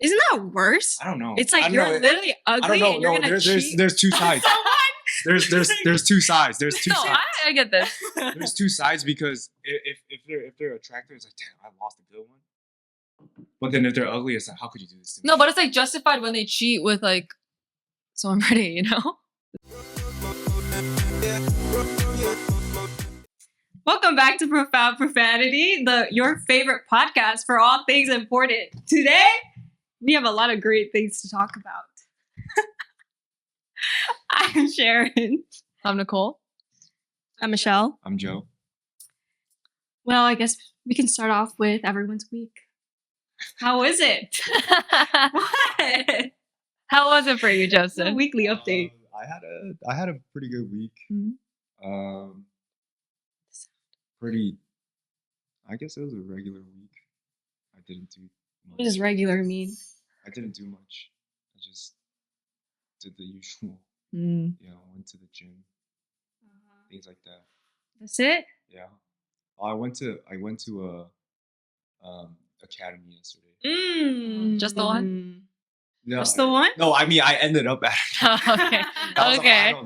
Isn't that worse? I don't know. It's like you're literally ugly and you're gonna cheat. There's two sides. There's two sides. There's two sides. I get this. There's two sides because if they're attractive, it's like, damn, I lost a good one. But then if they're ugly, it's like, how could you do this to me? No, but it's like justified when they cheat with like someone pretty, you know? Welcome back to Profound Profanity, your favorite podcast for all things important. Today, we have a lot of great things to talk about. I'm Sharon. I'm Nicole. I'm Michelle. I'm Joe. Well, I guess we can start off with everyone's week. How is it? What? How was it for you, Joseph? Weekly update. I had a pretty good week. Mm-hmm. I guess it was a regular week. I didn't do much. What does regular mean? I didn't do much. I just did the usual. Mm. You know, went to the gym, things like that. That's it? Yeah. I went to a academy yesterday. Just the one? No, Just the one? No, I mean I ended up at Okay.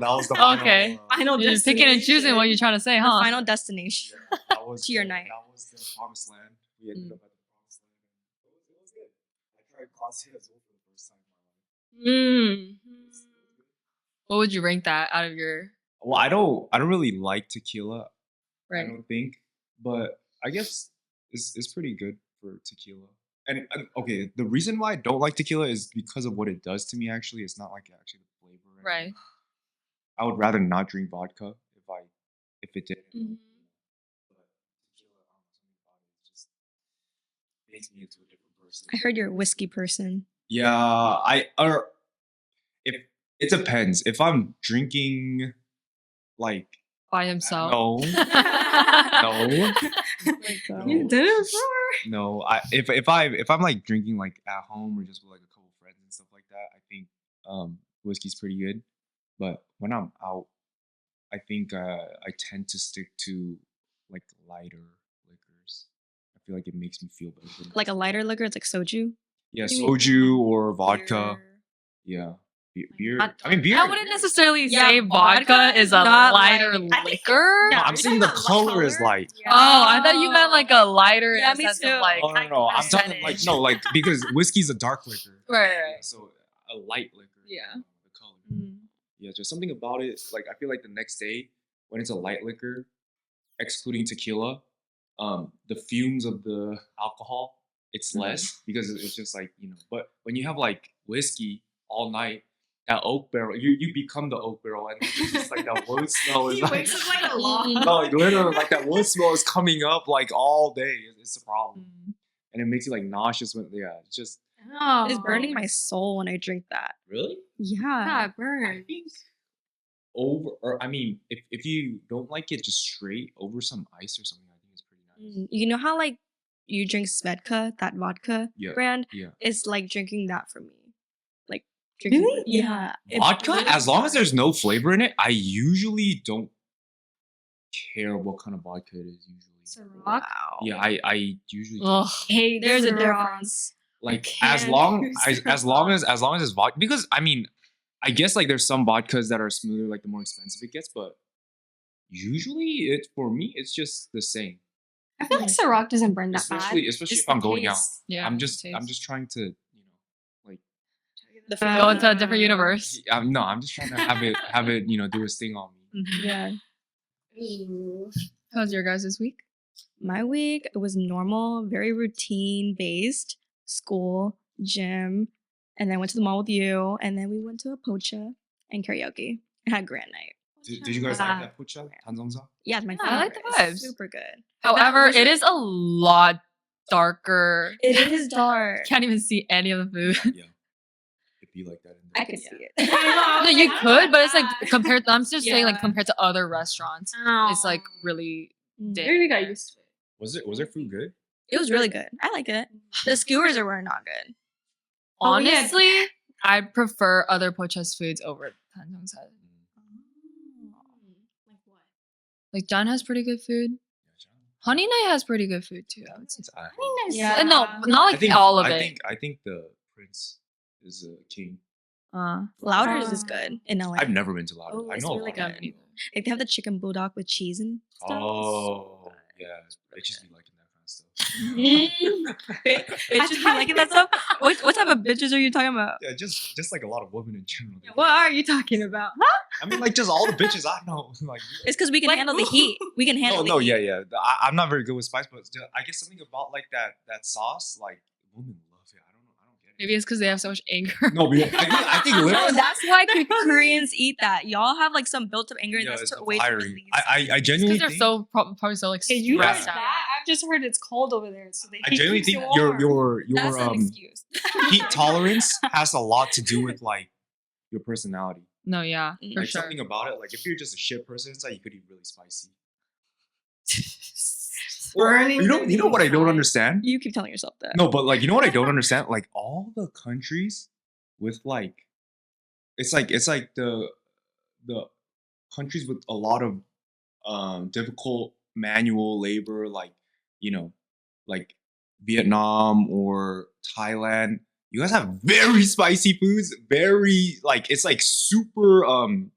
That was the final. Okay. Final You're just picking and choosing what you're trying to say, The huh? final destination. Yeah, that was To your night. That was the promised land. We ended up at the promised land. It was good. I tried class as well for the first time in my life. What would you rank that out of your Well, I don't really like tequila. right? I don't think, but I guess it's pretty good for tequila. And okay, the reason why I don't like tequila is because of what it does to me. Actually, it's not like actually the flavor. Right. I would rather not drink vodka if it did. But tequila, something about it just makes me into a different person. I heard you're a whiskey person. Yeah, if it depends. If I'm drinking, like By himself. no, You did it before. no. If I'm like drinking like at home or just with like a couple friends and stuff like that, I think whiskey's pretty good. But when I'm out, I think I tend to stick to like lighter liquors. I feel like it makes me feel better. Like a lighter liquor, it's like soju. Yeah, You mean- soju or vodka. Beer. Yeah, beer. Not- I mean beer. I wouldn't necessarily Yeah, say vodka vodka is is a not lighter light. I think- liquor. No, Yeah, I'm you're saying the talking about color is light. Oh, I thought you meant like a lighter Yeah, in the me sense too. of like Oh no, I'm talking like percentage. no, like because whiskey's a dark liquor. Right. Yeah, so a light liquor. Yeah. The color. Yeah, just something about it. Like I feel like the next day when it's a light liquor, excluding tequila, the fumes of the alcohol it's less because it's just like But when you have like whiskey all night, that oak barrel, you become the oak barrel, and it's just like that wood smell is He like. wakes up like a log. No, like literally, like that wood smell is coming up like all day. It's a problem, and it makes you like nauseous when it's just Oh. It's burning my soul when I drink that. really. Yeah. Yeah, it I burns. think if you don't like it just straight over some ice or something, I think it's pretty nice. You know how like you drink Svedka, that vodka Yeah. brand? Yeah. It's like drinking that for me. Like drinking Really? Yeah. It's Vodka, really as long as good. there's no flavor in it, I usually don't care what kind of vodka it is. Usually, Ciroc? Wow. yeah, I usually Ugh. Hey, there's a Ciroc. difference. like I as can't long do as long as it's vodka, because I mean, I guess like there's some vodkas that are smoother, like the more expensive it gets, but usually for me it's just the same. I feel like Ciroc doesn't burn that Especially bad. especially It's if I'm the going out. taste. Yeah. I'm just taste. trying to like The Go into a different universe. no, I'm just trying to have it do its thing on me. Yeah. How's your guys this week? My week, it was normal, very routine based. School, gym, and then went to the mall with you, and then we went to a pocha and karaoke. And had a grand night. Did you guys like that pucha? Tanzongsa? Yeah, it's my Yeah, favorite. I like the It's vibes. super good. However, it is a lot darker. It is dark. Can't even see any of the food. Yeah. It'd be like that in I there. could see it. No, you could, but it's like compared. I'm just saying, like Yeah. compared to other restaurants, it's like really dim. Maybe got used to it. Was their food good? It was really good. I like it. The skewers were not good. Oh, yeah. Honestly, I prefer other pochas foods over Tanjong's. Like what? Like John has pretty good food. Honey Night has pretty good food too. I would say. It's alright. Yeah. No, not like all of I it. think the Prince is a king. Louders is good in LA. I've never been to Louder. Oh, I it's know really a lot of good. people. Like they have the chicken bulldog with cheese and stuff. Oh, yeah. Bitches be liking that kind of stuff. Bitches be liking that stuff. What type of bitches are you talking about? Yeah, just like a lot of women in general. What are you talking about? I mean, like just all the bitches I know. Like, It's because we can handle the heat. We can handle the heat. yeah. I'm not very good with spice, but I guess something about like that sauce, like women love it. I don't get it. Maybe it's because they have so much anger. No, but I think No, literally, that's why Koreans eat that. Y'all have like some built-up anger, and yeah, that's it's way to fiery. release. I It's genuinely because they're think, so probably so like Hey, you heard stressed that? out. I've just heard it's cold over there, so they I genuinely think your That's an excuse. heat tolerance has a lot to do with like your personality. No, yeah, for Like sure. something about it. Like if you're just a shit person inside, you could eat really spicy. Burning You know what I don't understand? You keep telling yourself that. No, but like you know what I don't understand? Like all the countries with like it's like the countries with a lot of difficult manual labor, like like Vietnam or Thailand. You guys have very spicy foods, very like it's like super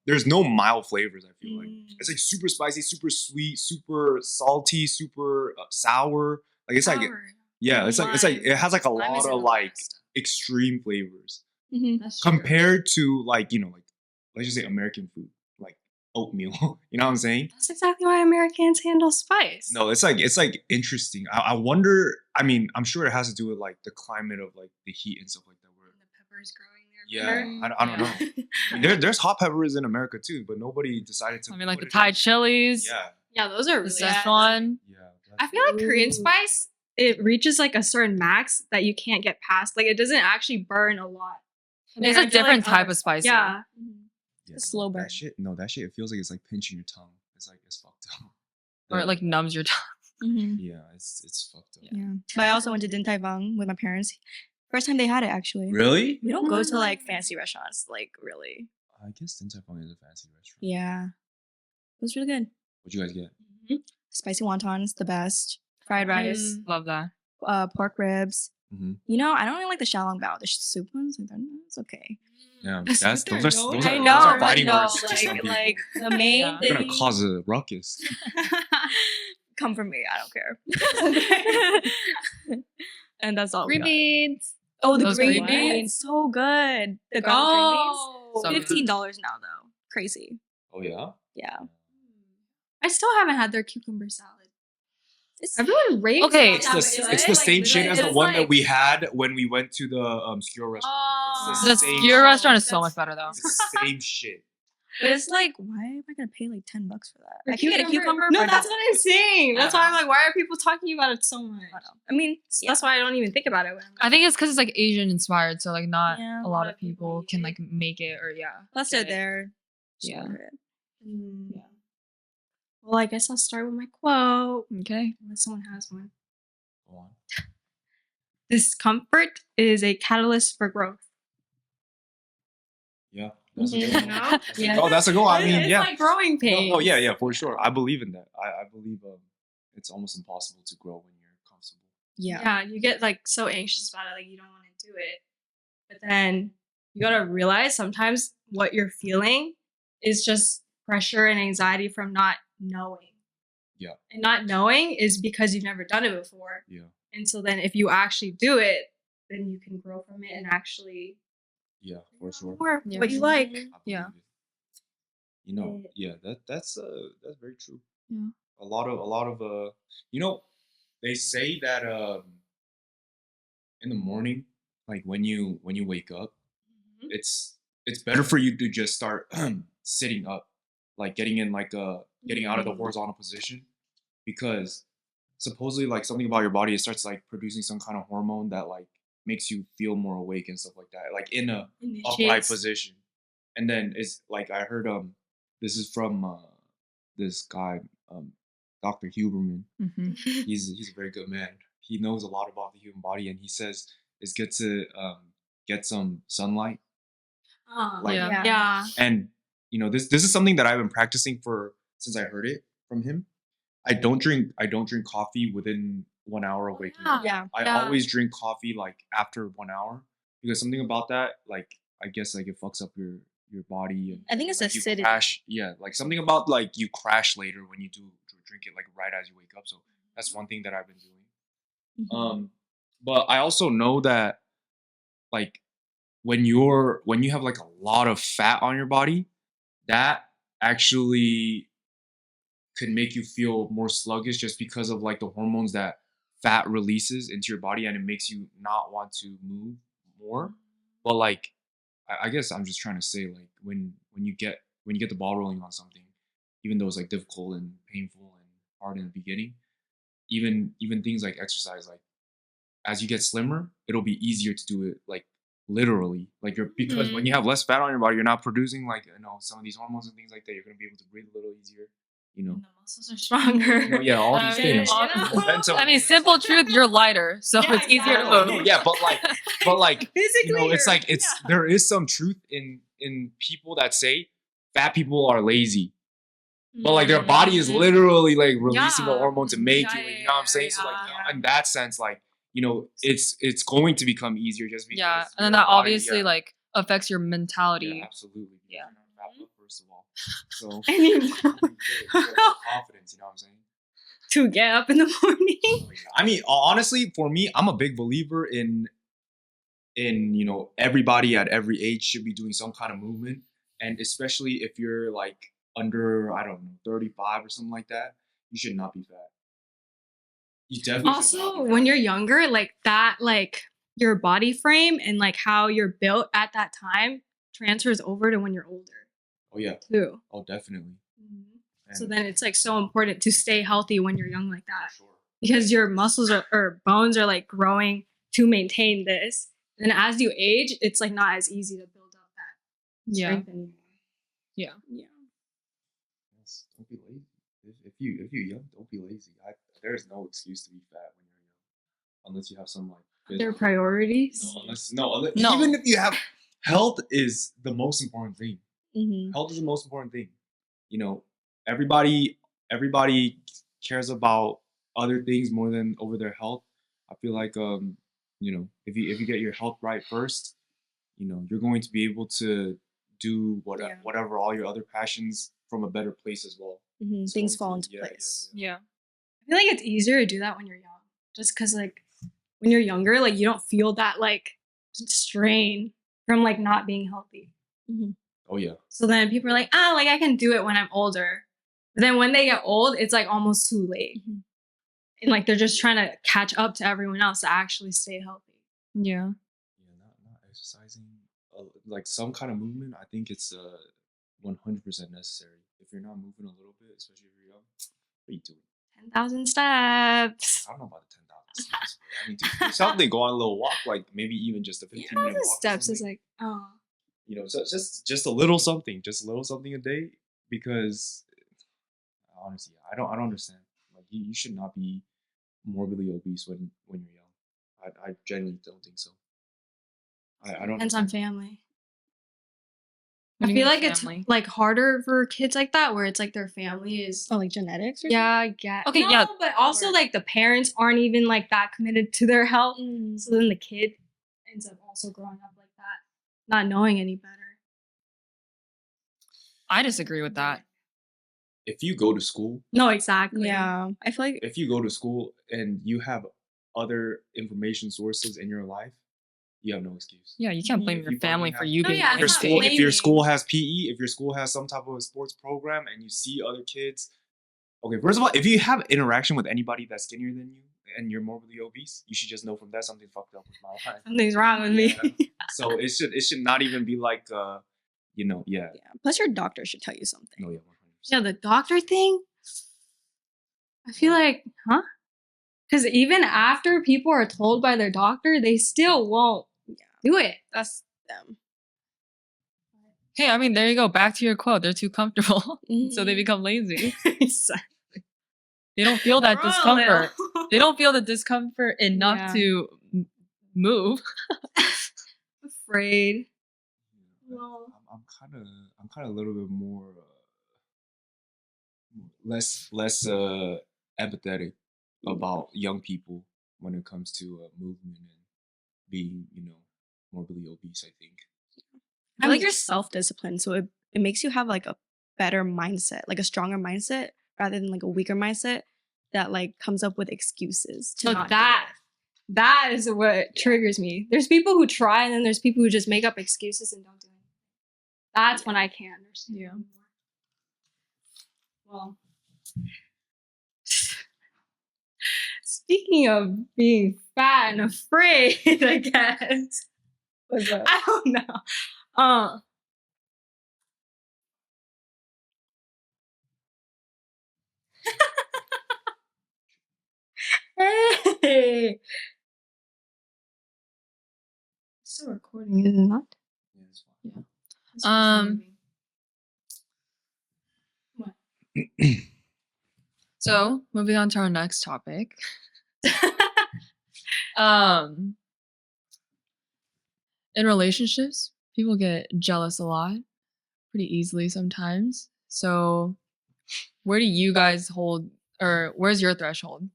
there's no mild flavors, I feel like. It's like super spicy, super sweet, super salty, super sour. Like it's like yeah, it's like it has like a Lime is lot in of the like best. extreme flavors That's true. compared to like like let's just say American food, like oatmeal. You know what I'm saying? That's exactly why Americans handle spice. No, it's like interesting. I wonder. I mean, I'm sure it has to do with like the climate of like the heat and stuff like that. Where The peppers growing there. yeah, better. I don't know. I mean, there's hot peppers in America too, but nobody decided to. I mean, like the put it Thai in. chilies, Yeah, Yeah, those are the really Szechuan. yeah. I feel like Korean Ooh. spice, it reaches like a certain max that you can't get past. Like it doesn't actually burn a lot. It's compared a to, like, different type other- of spicy. Yeah. Yeah, a slow burn. That shit, no, that shit. It feels like it's like pinching your tongue. It's like it's fucked up. Or it like numbs your tongue. Yeah, it's fucked up. Yeah. But I also went to Din Tai Fung with my parents. First time they had it, actually. Really? We don't go to like fancy restaurants, like really. I guess Din Tai Fung is a fancy restaurant. Yeah. It was really good. What'd you guys get? Spicy wontons, the best. Fried rice, Love that. pork ribs. Mm-hmm. You know, I don't really like the xiaolong bao. The soup ones, like, it's okay. Yeah, That's that's what those they're are known those for. are, I those know, are but fighting no, words to some people. like the main Yeah. They're thing. gonna cause a ruckus. Come from me, I don't care. And that's all. Green we got. beans. Oh, the Those green green beans, so good. The garlic So green good. beans, $15 now though. Crazy. Oh yeah. Yeah. I still haven't had their cucumber salad. It's Everyone raves Okay, about It's that, the, but it's good. the Like, same shit as the it's one that like- we had when we went to the skewer restaurant. It's The same skewer shit. restaurant is so That's- much better though. It's the same shit. But it's like, why am I gonna pay like $10 for that? For I can get a cucumber. No, for that's $1. what I'm saying. That's why I'm like, why are people talking about it so much? I don't know. I mean, That's why I don't even think about it when I'm I think it's because it's like Asian inspired, so like not Yeah, a lot of people can like make it or plus they're get it. there. Yeah. Yeah. Well, I guess I'll start with my quote, Okay. unless someone has one. Go on. Discomfort is a catalyst for growth. Yeah. That's a You good one. know? That's a- Yeah. Oh, that's a goal. I mean, It's yeah. like growing pains. Oh, yeah, for sure. I believe in that. I believe it's almost impossible to grow when you're comfortable. Yeah. Yeah, you get like so anxious about it, like you don't want to do it. But then you gotta realize sometimes what you're feeling is just pressure and anxiety from not knowing. Yeah. And not knowing is because you've never done it before. Yeah. And so then if you actually do it, then you can grow from it and actually Yeah, for sure. more Yeah. what you like. I believe Yeah. it. You know, yeah, that's very true. Yeah. A lot of you know, they say that in the morning, like when you wake up, it's better for you to just start sitting up, like getting out of the horizontal position, because supposedly like something about your body, it starts like producing some kind of hormone that like makes you feel more awake and stuff like that, like in a upright Initiates. position. And then it's like I heard this is from this guy Dr. Huberman. Mm-hmm. He's a very good man. He knows a lot about the human body, and he says it's good to get some sunlight. Like- Yeah. Yeah. And you know, this is something that I've been practicing since I heard it from him. I don't drink coffee within 1 hour of waking up. Yeah. I Yeah. always drink coffee like after 1 hour, because something about that, like I guess like it fucks up your body and I think it's like you acidity. crash. Yeah, like something about like you crash later when you do drink it like right as you wake up. So that's one thing that I've been doing. Mhm. But I also know that like when you have like a lot of fat on your body, that actually could make you feel more sluggish just because of like the hormones that fat releases into your body and it makes you not want to move more. But like I guess I'm just trying to say like when you get the ball rolling on something, even though it's like difficult and painful and hard in the beginning, even things like exercise, like as you get slimmer, it'll be easier to do it like literally. Like you're because when you have less fat on your body, you're not producing like some of these hormones and things like that. You're gonna be able to breathe a little easier. You know, And the muscles are stronger. yeah, all I these mean, things. Momentum. I mean, simple truth, you're lighter, so Yeah, it's easier to exactly. move. Yeah, but like Physically, it's like there is some truth in people that say fat people are lazy. But like their body is literally like releasing the Yeah. hormone to make Yeah, you, yeah, you know what I'm saying? So like yeah. in that sense, like it's going to become easier just because. Yeah, and then your that body- obviously yeah, like affects your mentality. yeah, absolutely. Yeah. You're not fat, but first of all, so Anymore. you get more confidence. You know what I'm saying? To get up in the morning. Oh, yeah. I mean, honestly, for me, I'm a big believer in everybody at every age should be doing some kind of movement, and especially if you're like under I don't know 35 or something like that, you should not be fat. You definitely should not Also, be when fat. you're younger, like that, like your body frame and like how you're built at that time transfers over to when you're older Oh yeah, too. oh definitely. So And then it's like so important to stay healthy when you're young like for that sure. because your muscles or bones are like growing to maintain this. And as you age, it's like not as easy to build up that Yeah. strength anymore. Yeah. Yeah. Yes, don't be lazy. If you're young, don't be lazy. There's no excuse to be fat when you're young, unless you have some like Their physical- priorities. unless, No. even if you have health is the most important thing. Mm-hmm. Health is the most important thing. Everybody cares about other things more than over their health. I feel like if you get your health right first, you're going to be able to do whatever all your other passions from a better place as well. Mm-hmm. It's Things going fall to- into yeah, place. Yeah. I feel like it's easier to do that when you're young. Just because like when you're younger, like you don't feel that like strain from like not being healthy. Mm-hmm. Oh yeah. So then people are like, like I can do it when I'm older. But then when they get old, it's like almost too late. Mhm. And like they're just trying to catch up to everyone else to actually stay healthy. Yeah. Yeah, not exercising, like some kind of movement. I think it's 100% necessary. If you're not moving a little bit, especially if you're young, what are you doing? 10,000 steps. I don't know about the 10,000 steps. But, I mean, do something. Go on a little walk, like maybe even just a 15-minute 10,000 walk. or steps is something. like, oh. So just a little something, just a little something a day. Because honestly, I don't understand. Like you should not be morbidly obese when you're young. I genuinely don't think so. I don't. Depends on understand. family. What I do you feel mean like family? it's like harder for kids like that where it's like their family is Oh, like genetics? Or yeah. Okay, No, yeah. but also Or- like the parents aren't even like that committed to their health. something? So then the kid ends up also growing up like that, not knowing any better. I disagree with that. If you go to school, No, exactly. Yeah. I feel like if you go to school and you have other information sources in your life, you have no excuse. Yeah, you can't Mhm. blame If your you family fucking for have- you No, being yeah, If your it's not school, if your blaming. school has PE, if your school has some type of a sports program, and you see other kids, okay. First of all, if you have interaction with anybody that's skinnier than you and you're morbidly obese, you should just know from that something fucked up with my life. Something's wrong with me. Yeah. So it should not even be like yeah. yeah. Plus, your doctor should tell you something. No, yeah, 100%. Yeah, the doctor thing. I feel like, huh? Because even after people are told by their doctor, they still won't do it. That's them. Hey, I mean, there you go. Back to your quote. They're too comfortable, so they Mhm. become lazy. Exactly. They don't feel that Bro, discomfort. They don't feel the discomfort enough Yeah. to move. Afraid. Yeah, Well. I'm kind of a little bit more less empathetic about young people when it comes to movement and being morbidly obese, I think. I feel like you're self-disciplined, so it makes you have like a better mindset, like a stronger mindset rather than like a weaker mindset that like comes up with excuses to So not do that is what triggers me. There's people who try, and then there's people who just make up excuses and don't do anything. That's when I can't understand. Yeah. Well, speaking of being fat and afraid, I guess. What's up? I don't know. Hey, still recording, is it not? Yeah, it's fine. So moving on to our next topic. In relationships, people get jealous a lot, pretty easily sometimes. So where do you guys hold, or where's your threshold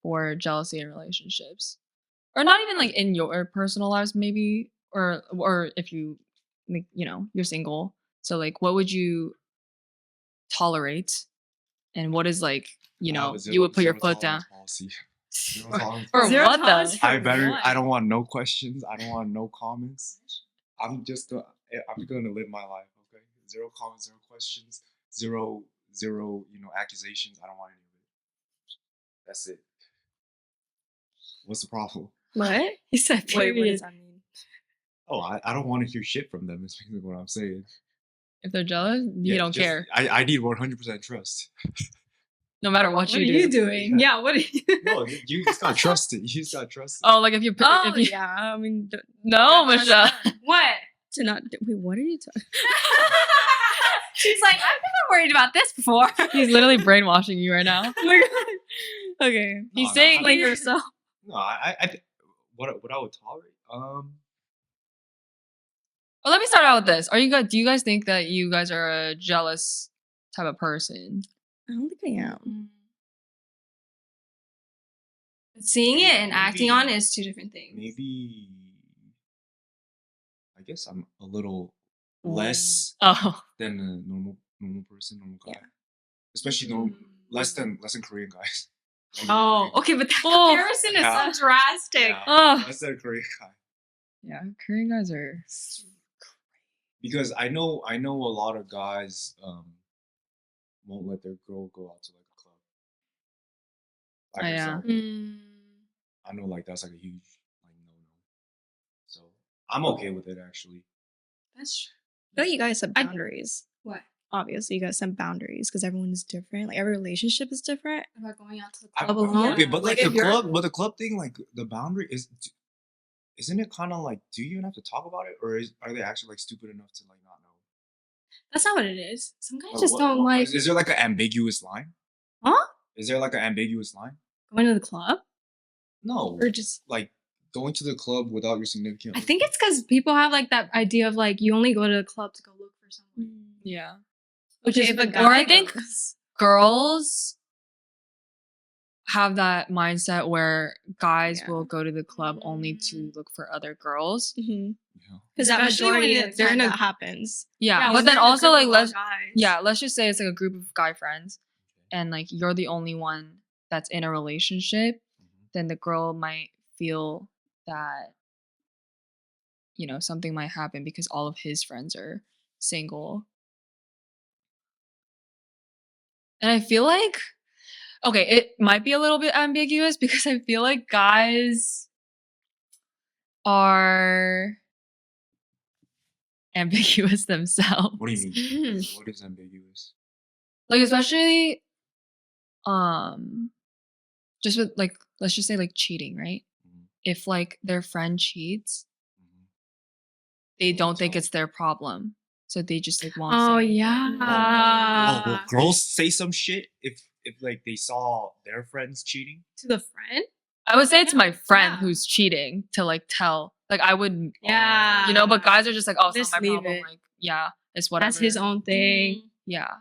for jealousy in relationships? Or not even like in your personal lives, maybe, or if you, like, you're single. So like, what would you tolerate, and what is like, I have a you would put your zero foot down. tolerance policy. Zero tolerance Or policy. Zero what tolerance though? for I don't what? want no questions. I don't want no comments. I'm gonna live my life, okay? Zero comments, zero questions, zero, accusations. I don't want any of it. That's it. What's the problem? What? He said Wait, what does period. that mean? Oh, I don't want to hear shit from them. Is basically what I'm saying. If they're jealous, you Yeah, don't just- care. I need 100% trust. No matter what What are you do. you doing? Yeah, what are you doing? No, you just got trusted. You just got trusted. Oh, like if you Oh if you yeah, I mean, No, Michelle. What? to not wait. What are you talking? She's like, I've never worried about this before. He's literally brainwashing you right now. Oh my god. Okay, He's No, saying explain like yourself. No, what I would tolerate. Well, let me start out with this. Do you guys think that you guys are a jealous type of person? I don't think I am. Seeing it and acting Maybe- on it is two different things. Maybe. I guess I'm a little less Oh. than a normal person, normal guy. Yeah. Especially less than Korean guys. Oh, okay, but that Oh. comparison is Yeah. so drastic. Yeah. Oh. Less than a Korean guy. Yeah, Korean guys are Because I know a lot of guys won't let their girl go out to like a club. By Oh, yeah. herself. I know like that's like a huge like no. So I'm okay with it actually. That's true. I feel like you guys have I- boundaries. What? Obviously, you guys have boundaries because everyone's different. Like every relationship is different. About going out to the I- club alone? Okay, but like if the you're- club, thing, like the boundary isn't it kind of like, do you even have to talk about it, or are they actually like stupid enough to like not know? That's not what it is. Some guys Or just don't like Is there like an ambiguous line? Huh? Is there like an ambiguous line? going to the club. No, Or just like going to the club without your significant. I think it's because people have like that idea of like you only go to the club to go look for someone. yeah. Which Okay, is if the a guy Or I think goes- girls have that mindset where guys Yeah. will go to the club only to look for other girls. Yeah. Because that Especially majority when of the they're time in a- that happens. Yeah, when but then they're in a also group like of all let's guys. let's just say it's like a group of guy friends, and like you're the only one that's in a relationship, then the girl might feel that something might happen because all of his friends are single. And I feel like, okay, it might be a little bit ambiguous because I feel like guys are ambiguous themselves. What do you mean? What is ambiguous? Like especially just with like, let's just say like cheating, right? Mhm. If like their friend cheats, Mhm. they Oh, don't think so- it's their problem. So they just like won't Oh say anything. yeah. Oh, will girls say some shit if like they saw their friends cheating? To the friend? I would say it's my friend Yeah. who's cheating to like tell. Like I would, Yeah. but guys are just like, oh, it's Just not my leave problem. it. Like, yeah, it's whatever. That's his own thing. Yeah.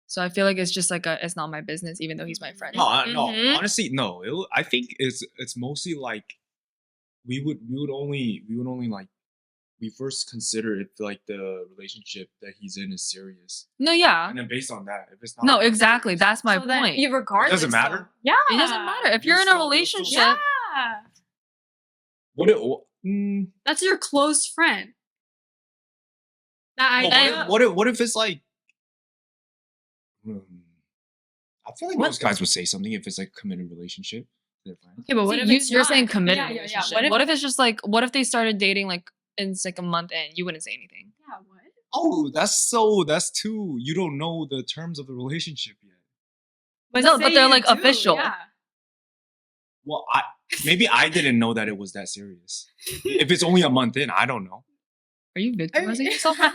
So I feel like it's just like it's not my business, even though he's my friend. No, Mhm. honestly, no. I think it's mostly like we would only like we first consider if like the relationship that he's in is serious, No, yeah. and then based on that, if it's not, No, exactly. That's my So then point. you regardless. doesn't matter? though. Yeah. It doesn't matter. If you're in a You're so- relationship, Yeah. What? That's your close friend. That Well, idea. what if it's like? I feel like most guys would say something if it's like a committed relationship. They're fine. Okay, but what see, if it's you're not? saying committed Yeah, yeah, yeah. relationship. What if it's just like, what if they started dating like in like a month in? You wouldn't say anything. Yeah, what? Oh, that's too. You don't know the terms of the relationship yet. No, say but they're, you like, do, official. Yeah. Well, maybe I didn't know that it was that serious. If it's only a month in, I don't know. Are you victimizing yourself? No.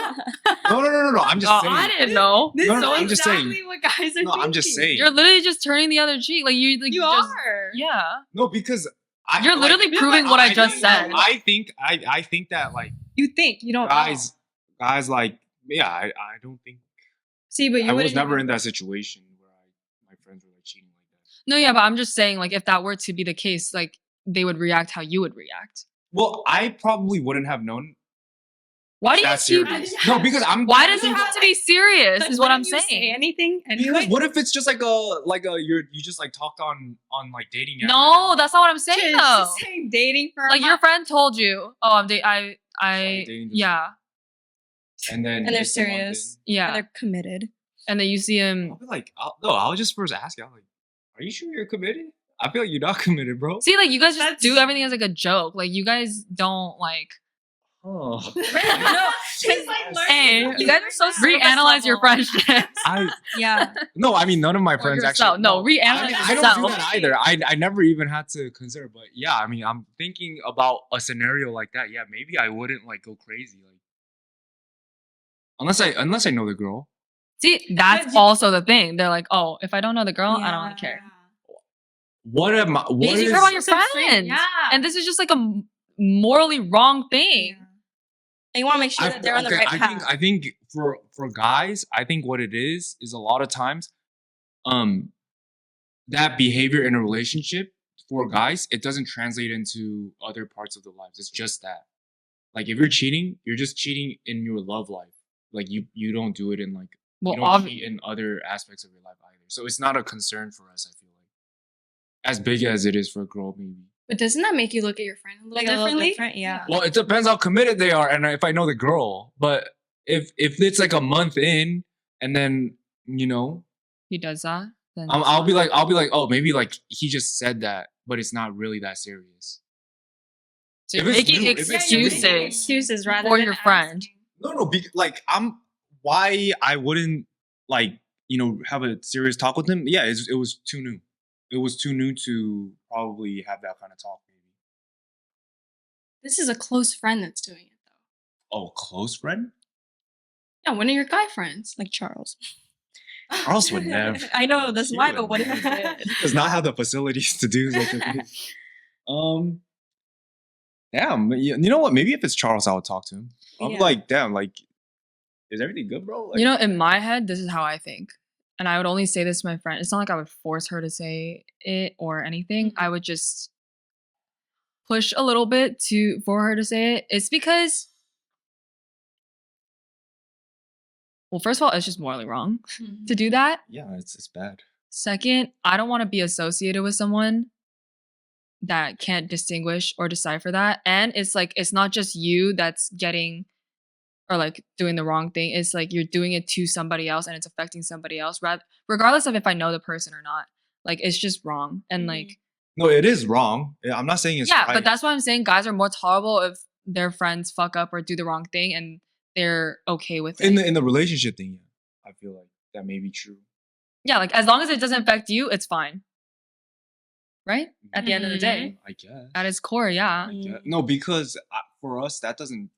I'm just saying. I didn't know. This No, is no, I'm just saying. exactly what guys are No, I'm just thinking. saying. You're literally just turning the other cheek. Like you You just, are. Yeah. No, because You're literally proving what I just said. I think that like You think you don't guys, know. like I don't think See, but you I was wouldn't never even- in that situation where my friends were like cheating like that. No, yeah, but I'm just saying, like, if that were to be the case, like, they would react how you would react. Well, I probably wouldn't have known Why do you that keep? serious. No, because I'm. Why does it have to be serious? But Is what I'm wouldn't you say saying. anything? Because Anyway? what if it's just like you just like talked on like dating apps? No, that's not what I'm saying She's though. just saying dating for a Like your month. friend told you, oh, I'm Started dating this yeah, and then And they're just a month in. serious. yeah, And they're committed. and then you see I'll him. be like, I'll just first ask you. I'm like, are you sure you're committed? I feel like you're not committed, bro. See, like you guys just That's- do everything as like a joke. Like you guys don't like. Oh. No, She's like learning hey, something you guys are so right now. reanalyze your friendships. Yeah. No, I mean none of my friends yourself. actually. No, I reanalyze mean, I don't do yourself. that either. I never even had to consider, but yeah, I mean, I'm thinking about a scenario like that. Yeah, maybe I wouldn't like go crazy, like unless I know the girl. See, that's But you- also the thing. They're like, oh, if I don't know the girl, I don't really care. What am I? What Because you is? care about your So it's friends. yeah. And this is just like a morally wrong thing. Yeah. And you want to make sure that they're on the right path. I think for guys, I think what it is a lot of times, that behavior in a relationship for guys, it doesn't translate into other parts of their lives. It's just that. Like if you're cheating, you're just cheating in your love life. Like you don't do it in like Well, you don't cheat in other aspects of your life either. So it's not a concern for us. I feel like as big as it is for a girl, maybe. But doesn't that make you look at your friend a little Like a little differently? different, yeah. Well, it depends how committed they are, and if I know the girl. But if it's like a month in, and then he does that, then I'll be like, oh, maybe like he just said that, but it's not really that serious. so if you're it's making new- if it's new- excuses. Excuses rather For than your friend. asking. No, like why I wouldn't like have a serious talk with him. Yeah, it was too new. It was too new to probably have that kind of talk. Maybe. This is a close friend that's doing it though. Oh, close friend? Yeah, one of your guy friends. Like Charles. Charles would never. I know, that's He why, would but what if he never. did? He does not have the facilities to do such a thing. Damn, you know what? Maybe if it's Charles, I would talk to him. I'm Yeah. like, damn, like, is everything good, bro? Like, You know, in my head, this is how I think. And I would only say this to my friend. It's not like I would force her to say it or anything. I would just push a little bit for her to say it. It's because, well, first of all, it's just morally wrong to do that. yeah, it's bad. Second, I don't want to be associated with someone that can't distinguish or decipher that. And it's like, it's not just you that's getting or like doing the wrong thing. It's like you're doing it to somebody else and it's affecting somebody else, regardless of if I know the person or not. Like, it's just wrong. And like, No, it is wrong. I'm not saying it's yeah, right. but that's why I'm saying guys are more tolerable if their friends fuck up or do the wrong thing and they're okay with it. in the relationship thing. Yeah, I feel like that may be true. Yeah, like as long as it doesn't affect you, it's fine. Right? At the end of the day. I guess. At its core, yeah. No, because for us that doesn't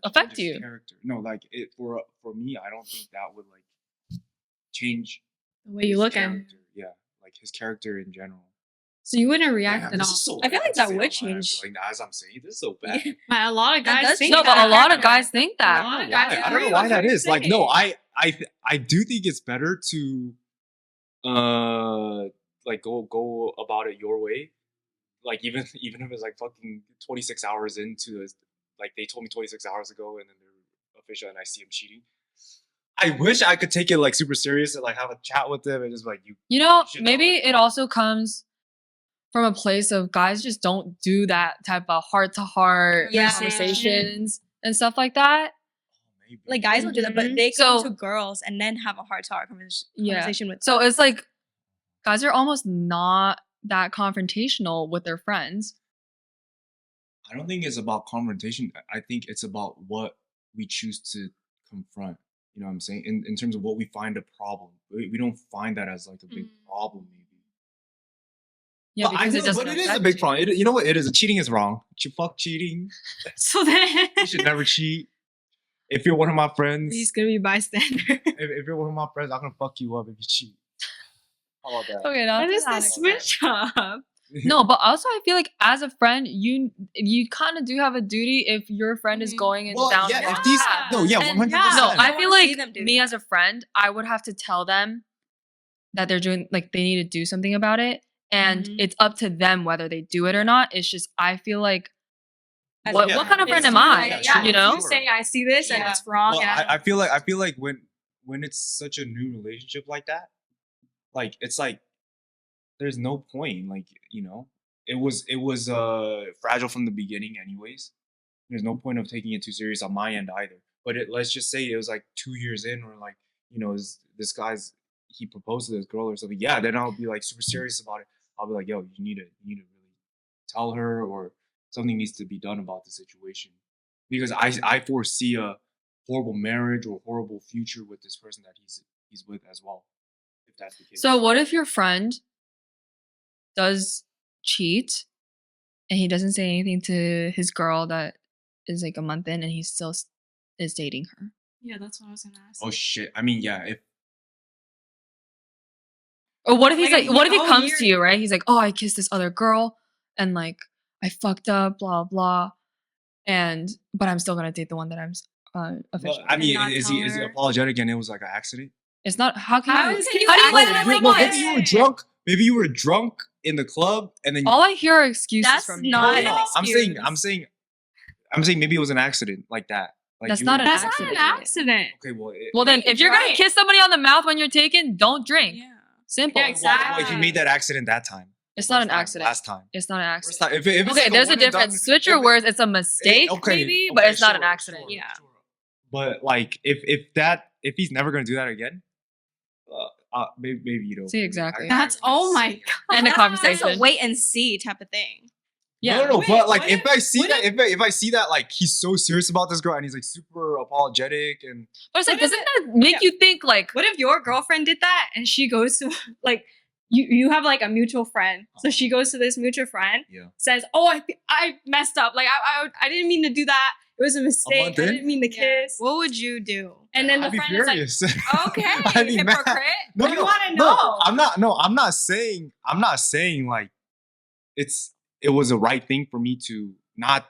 Affect change his you. character. No, like it for me, I don't think that would like change The way you his look at him. character. Yeah, like his character in general. So you wouldn't react Damn, at this all. is so I feel bad like to that say would out loud. I feel change. Like as I'm saying, this is so bad. But a lot of guys does think No, change but a that. lot of guys think A that. lot of Why? guys I don't know agree why with that what is. you're Like, no, saying. I do think it's better to like go about it your way. Like even if it's like fucking 26 hours into like they told me 26 hours ago, and then they're official, and I see him cheating. I wish I could take it like super serious and like have a chat with them and just like You know, should maybe tell her. it also comes from a place of guys just don't do that type of heart to heart Yeah. conversations and stuff like that. maybe. Like guys will do that, but Mhm. they come So- to girls and then have a heart-to-heart Yeah. conversation with. So it's like guys are almost not that confrontational with their friends. I don't think it's about confrontation. I think it's about what we choose to confront. You know what I'm saying? In terms of what we find a problem. We don't find that as like a big problem, maybe. Yeah, But I because know, it doesn't. but it is a affect big you. problem. You know what it is? Cheating is wrong. Fuck cheating. So then You should never cheat. If you're one of my friends, he's gonna be bystander. if you're one of my friends, I'm gonna fuck you up if you cheat. How about that? Okay, now What is that's this not switch up? No, but also I feel like as a friend, you kind of do have a duty if your friend is Mhm. going and Well, down. yeah, the if wrong these path. no, yeah, And 100%. No, I I wanna feel see like them do me that. as a friend, I would have to tell them that they're doing like they need to do something about it, and Mhm. it's up to them whether they do it or not. It's just I feel like As what a what kind of friend friend. am It's I? not- Yeah, You if know? you say I see this and Yeah. it's wrong. Well, and I feel like when it's such a new relationship like that, like it's like there's no point. Like, you know, it was fragile from the beginning anyways. There's no point of taking it too serious on my end either. But let's just say it was like 2 years in, or like, you know, this guy's he proposed to this girl or something. Yeah, then I'll be like super serious about it. I'll be like, yo, you need to really tell her, or something needs to be done about the situation, because I foresee a horrible marriage or horrible future with this person that he's with as well, if that's the case. So what if your friend does cheat and he doesn't say anything to his girl that is like a month in and he still is dating her? yeah, that's what I was gonna ask. Oh shit! I mean, yeah. If Or what if he's Like, like, what if he oh, comes you're- to you, right? He's like, oh, I kissed this other girl and like I fucked up, blah blah, but I'm still gonna date the one that I'm well, officially. I mean, not is tell he her. apologetic and it was like an accident? It's not. How can How you? can you how do you act let like it that? like Maybe you were this? drunk. Maybe you were drunk in the club, and then All I hear are excuses That's from you. not No, an I'm excuse. saying maybe it was an accident like that. Like That's you not were- an That's not an accident. Okay, well, Well, then, if you're gonna Right. kiss somebody on the mouth when you're taken, don't drink. Yeah. Simple. Yeah, well, exactly. if you made that accident that time, It's not First an time, accident. Last time. It's not an First accident. time. If it's Okay, like there's a one and done- difference. Switch your if it- words. It's a mistake, maybe, but it's not an accident. Yeah. But like, if he's never gonna do that again, maybe you don't. See, exactly. That's oh my god. End of That's conversation. a wait and see type of thing. Yeah. No, Wait, but like what if I see what that, if I see that like he's so serious about this girl and he's like super apologetic and But it's like, What if doesn't that make yeah. you think like, What if your girlfriend did that and she goes to like you have like a mutual friend, so she goes to this mutual friend, yeah. says, "Oh, I messed up. Like I didn't mean to do that. It was a mistake. month I in? didn't mean to kiss." What would you do? And then the I'd be friend is like, furious. "Okay, I'd be mad. hypocrite. No, you no, want to no, know?" I'm not saying like it was the right thing for me to not,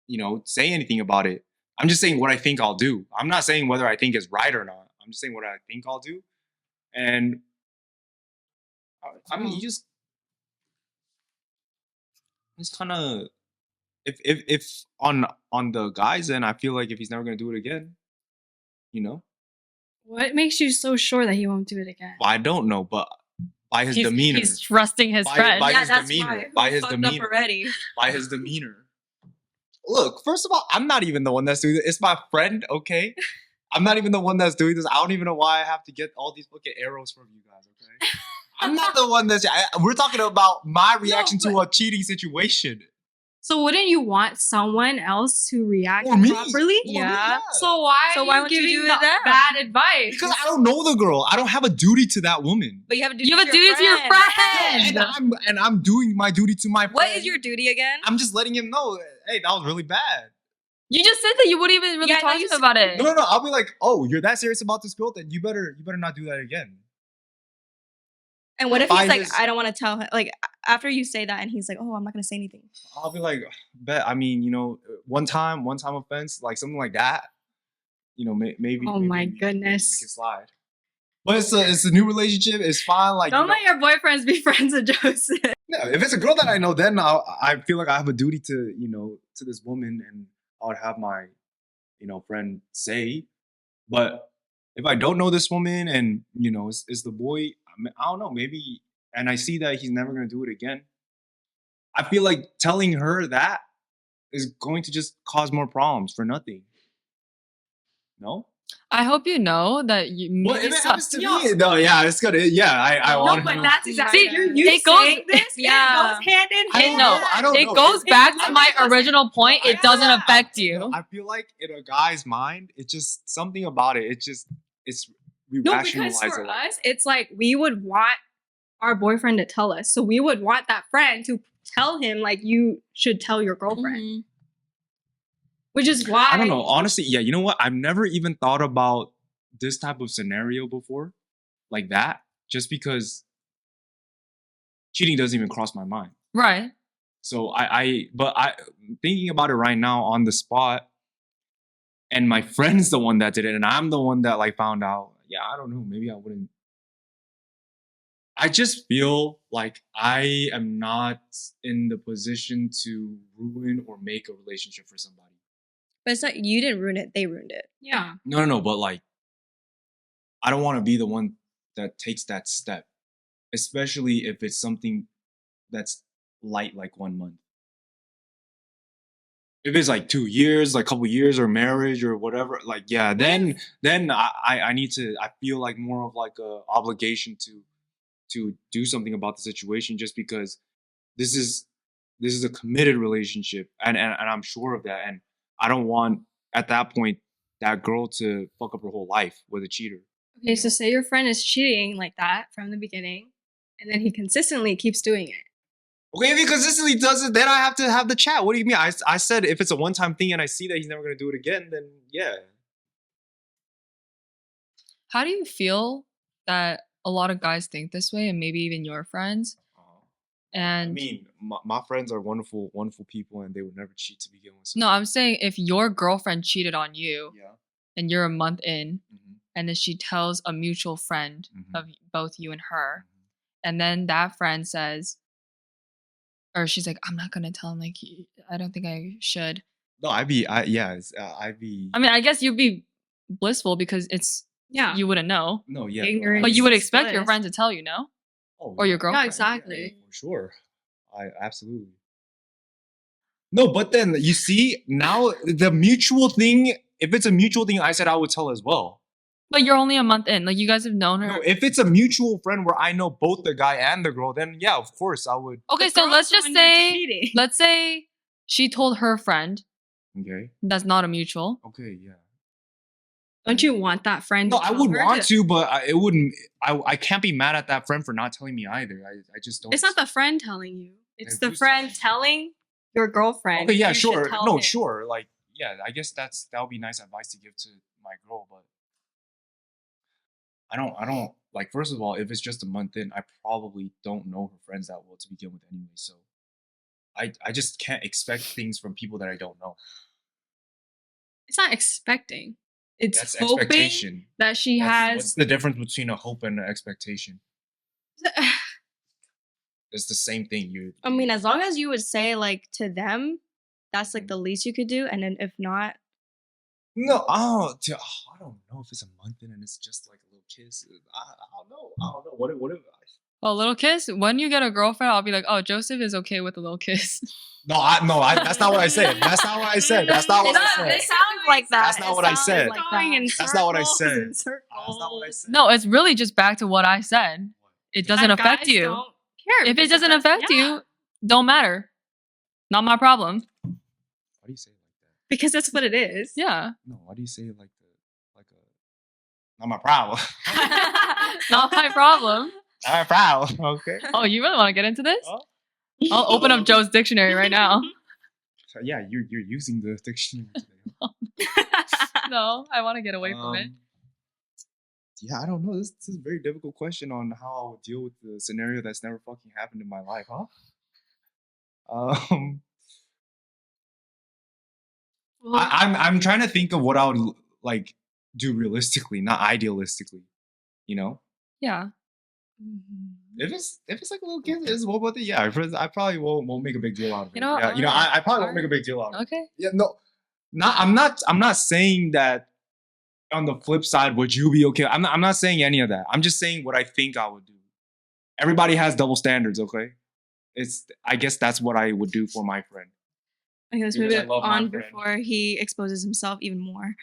you know, say anything about it. I'm just saying what I think I'll do. I'm not saying whether I think is right or not. I'm just saying what I think I'll do. And I mean, you just kind of if on the guys, then I feel like if he's never gonna do it again, you know, What makes you so sure that he won't do it again? well, I don't know, but by his he's, demeanor, he's trusting his By- friend? by yeah, his that's demeanor, why. by Who his fucked up demeanor. already. by his demeanor. Look, first of all, I'm not even the one that's doing this. It's my friend, okay? I'm not even the one that's doing this. I don't even know why I have to get all these fucking arrows from you guys, okay? I'm not the one that's. We're talking about my reaction to a cheating situation. So wouldn't you want someone else to react Or me. properly? Or me, yeah. So why? So are why you wouldn't you giving do the it then? bad advice? Because I don't know the girl. I don't have a duty to that woman. But you have a duty. You have a duty to your friend. And I'm doing my duty to my friend. What is your duty again? I'm just letting him know, hey, that was really bad. You just said that you wouldn't even really Yeah, I talk know to you him about it. No. I'll be like, oh, you're that serious about this girl? Then you better not do that again. And what if By he's like, his- I don't want to tell him. Like after you say that, and he's like, oh, I'm not gonna say anything. I'll be like, bet. I mean, you know, one time offense, like something like that. You know, maybe. Oh maybe my maybe we goodness. can slide. But it's a new relationship. It's fine. Like, Don't you know, let your boyfriends be friends with Joseph. yeah, if it's a girl that I know, then I feel like I have a duty to, you know, to this woman, and would have my, friend say. But if I don't know this woman and it's the boy, I don't know, maybe, and I see that he's never gonna do it again. I feel like telling her that is going to just cause more problems for nothing. No. I hope you know that you Well, maybe if it some- happens to me, no, yeah, it's gonna, yeah, I No, want but to. that's exactly. See, You it goes- saying this, Yeah. it goes hand in I hand. don't know. I don't it know. goes It- back it- to my original point. It doesn't Yeah. affect you. I feel like in a guy's mind, it's just something about it. It's we No, rationalize because for it like us, it's like we would want our boyfriend to tell us. So we would want that friend to tell him, like, you should tell your girlfriend. Mhm. Which is why I don't know. Honestly, yeah, you know what? I've never even thought about this type of scenario before, like that, just because cheating doesn't even cross my mind. Right. So but thinking about it right now on the spot, and my friend's the one that did it, and I'm the one that like found out. Yeah, I don't know. Maybe I wouldn't. I just feel like I am not in the position to ruin or make a relationship for somebody. But it's not you didn't ruin it; they ruined it. yeah. No, but like, I don't want to be the one that takes that step, especially if it's something that's light, like 1 month. If it's like 2 years, like couple years, or marriage or whatever, like yeah, then I need to. I feel like more of like a obligation to do something about the situation, just because this is a committed relationship, and I'm sure of that, and I don't want at that point that girl to fuck up her whole life with a cheater. Okay, so say your friend is cheating like that from the beginning, and then he consistently keeps doing it. Okay, if he consistently does it, then I have to have the chat. What do you mean? I said if it's a one-time thing and I see that he's never gonna do it again, then yeah. How do you feel that a lot of guys think this way, and maybe even your friends? I And mean, my friends are wonderful, wonderful people, and they would never cheat to begin with. So, no, I'm saying if your girlfriend cheated on you yeah. and you're a month in, Mhm. and then she tells a mutual friend Mhm. of both you and her, and then that friend says, or she's like, I'm not gonna tell him. Like, I don't think I should. No, I'd be. I mean, I guess you'd be blissful because it's Yeah. you wouldn't know, No, yeah. Ignorance. but you would It's expect your bliss. friend to tell you, no? Oh, Or your yeah. girlfriend. exactly. For sure. I absolutely. No, but then you see now the mutual thing. If it's a mutual thing, I said I would tell as well. But you're only a month in. Like, you guys have known her. No, if it's a mutual friend where I know both the guy and the girl, then yeah, of course I would. Okay, The so girl's let's the just one you're say, cheating. let's say she told her friend Okay. that's not a mutual. Okay. Yeah. Don't you want that friend? No, to I tell would her want to, but it wouldn't. I can't be mad at that friend for not telling me either. I just don't. It's not the friend telling you. It's And the who's friend telling telling your girlfriend. Okay, yeah, you should sure. tell No, him. sure. Like, yeah, I guess that would be nice advice to give to my girl, but I don't like. First of all, if it's just a month in, I probably don't know her friends that well to begin with anyway. So, I just can't expect things from people that I don't know. It's not expecting. It's That's hoping expectation. that she What's has. the difference between a hope and an expectation? It's the same thing. I mean, as long as you would say like to them, that's Mm-hmm. like the least you could do, and then if not, No, I don't know if it's a month in and it's just like a little kiss. I don't know. I don't know. What if A little kiss? When you get a girlfriend, I'll be like, oh, Joseph is okay with a little kiss. that's not what I said. That's not what I said. That's not what I said. It sounds like that. That's not It what I sounds said. like Going in that. That's not what I circles said. and That's not what I circles. said. No, it's really just back to what I said. It doesn't That affect guys you. don't care If it because doesn't that's- affect yeah. you, don't matter. Not my problem. Why do you say it like that? because that's what it is. Yeah. No, why do you say it like not my problem? Not my problem. Not my problem. Okay. Oh, you really want to get into this? Oh. I'll open up Joe's dictionary right now. So yeah, you're using the dictionary today. No, I want to get away from it. Yeah, I don't know. This is a very difficult question on how I would deal with the scenario that's never fucking happened in my life, huh? Well, I'm trying to think of what I would like do realistically, not idealistically. You know, Yeah. if it's like a little kid, it's what about the yeah? I probably won't make a big deal out of it. You know, yeah, I probably won't make a big deal out of it. Okay. Yeah, no. I'm not saying that. On the flip side, would you be okay? I'm not saying any of that. I'm just saying what I think I would do. Everybody has double standards, okay? I guess that's what I would do for my friend. Okay, let's move Because I it love my on friend. before he exposes himself even more.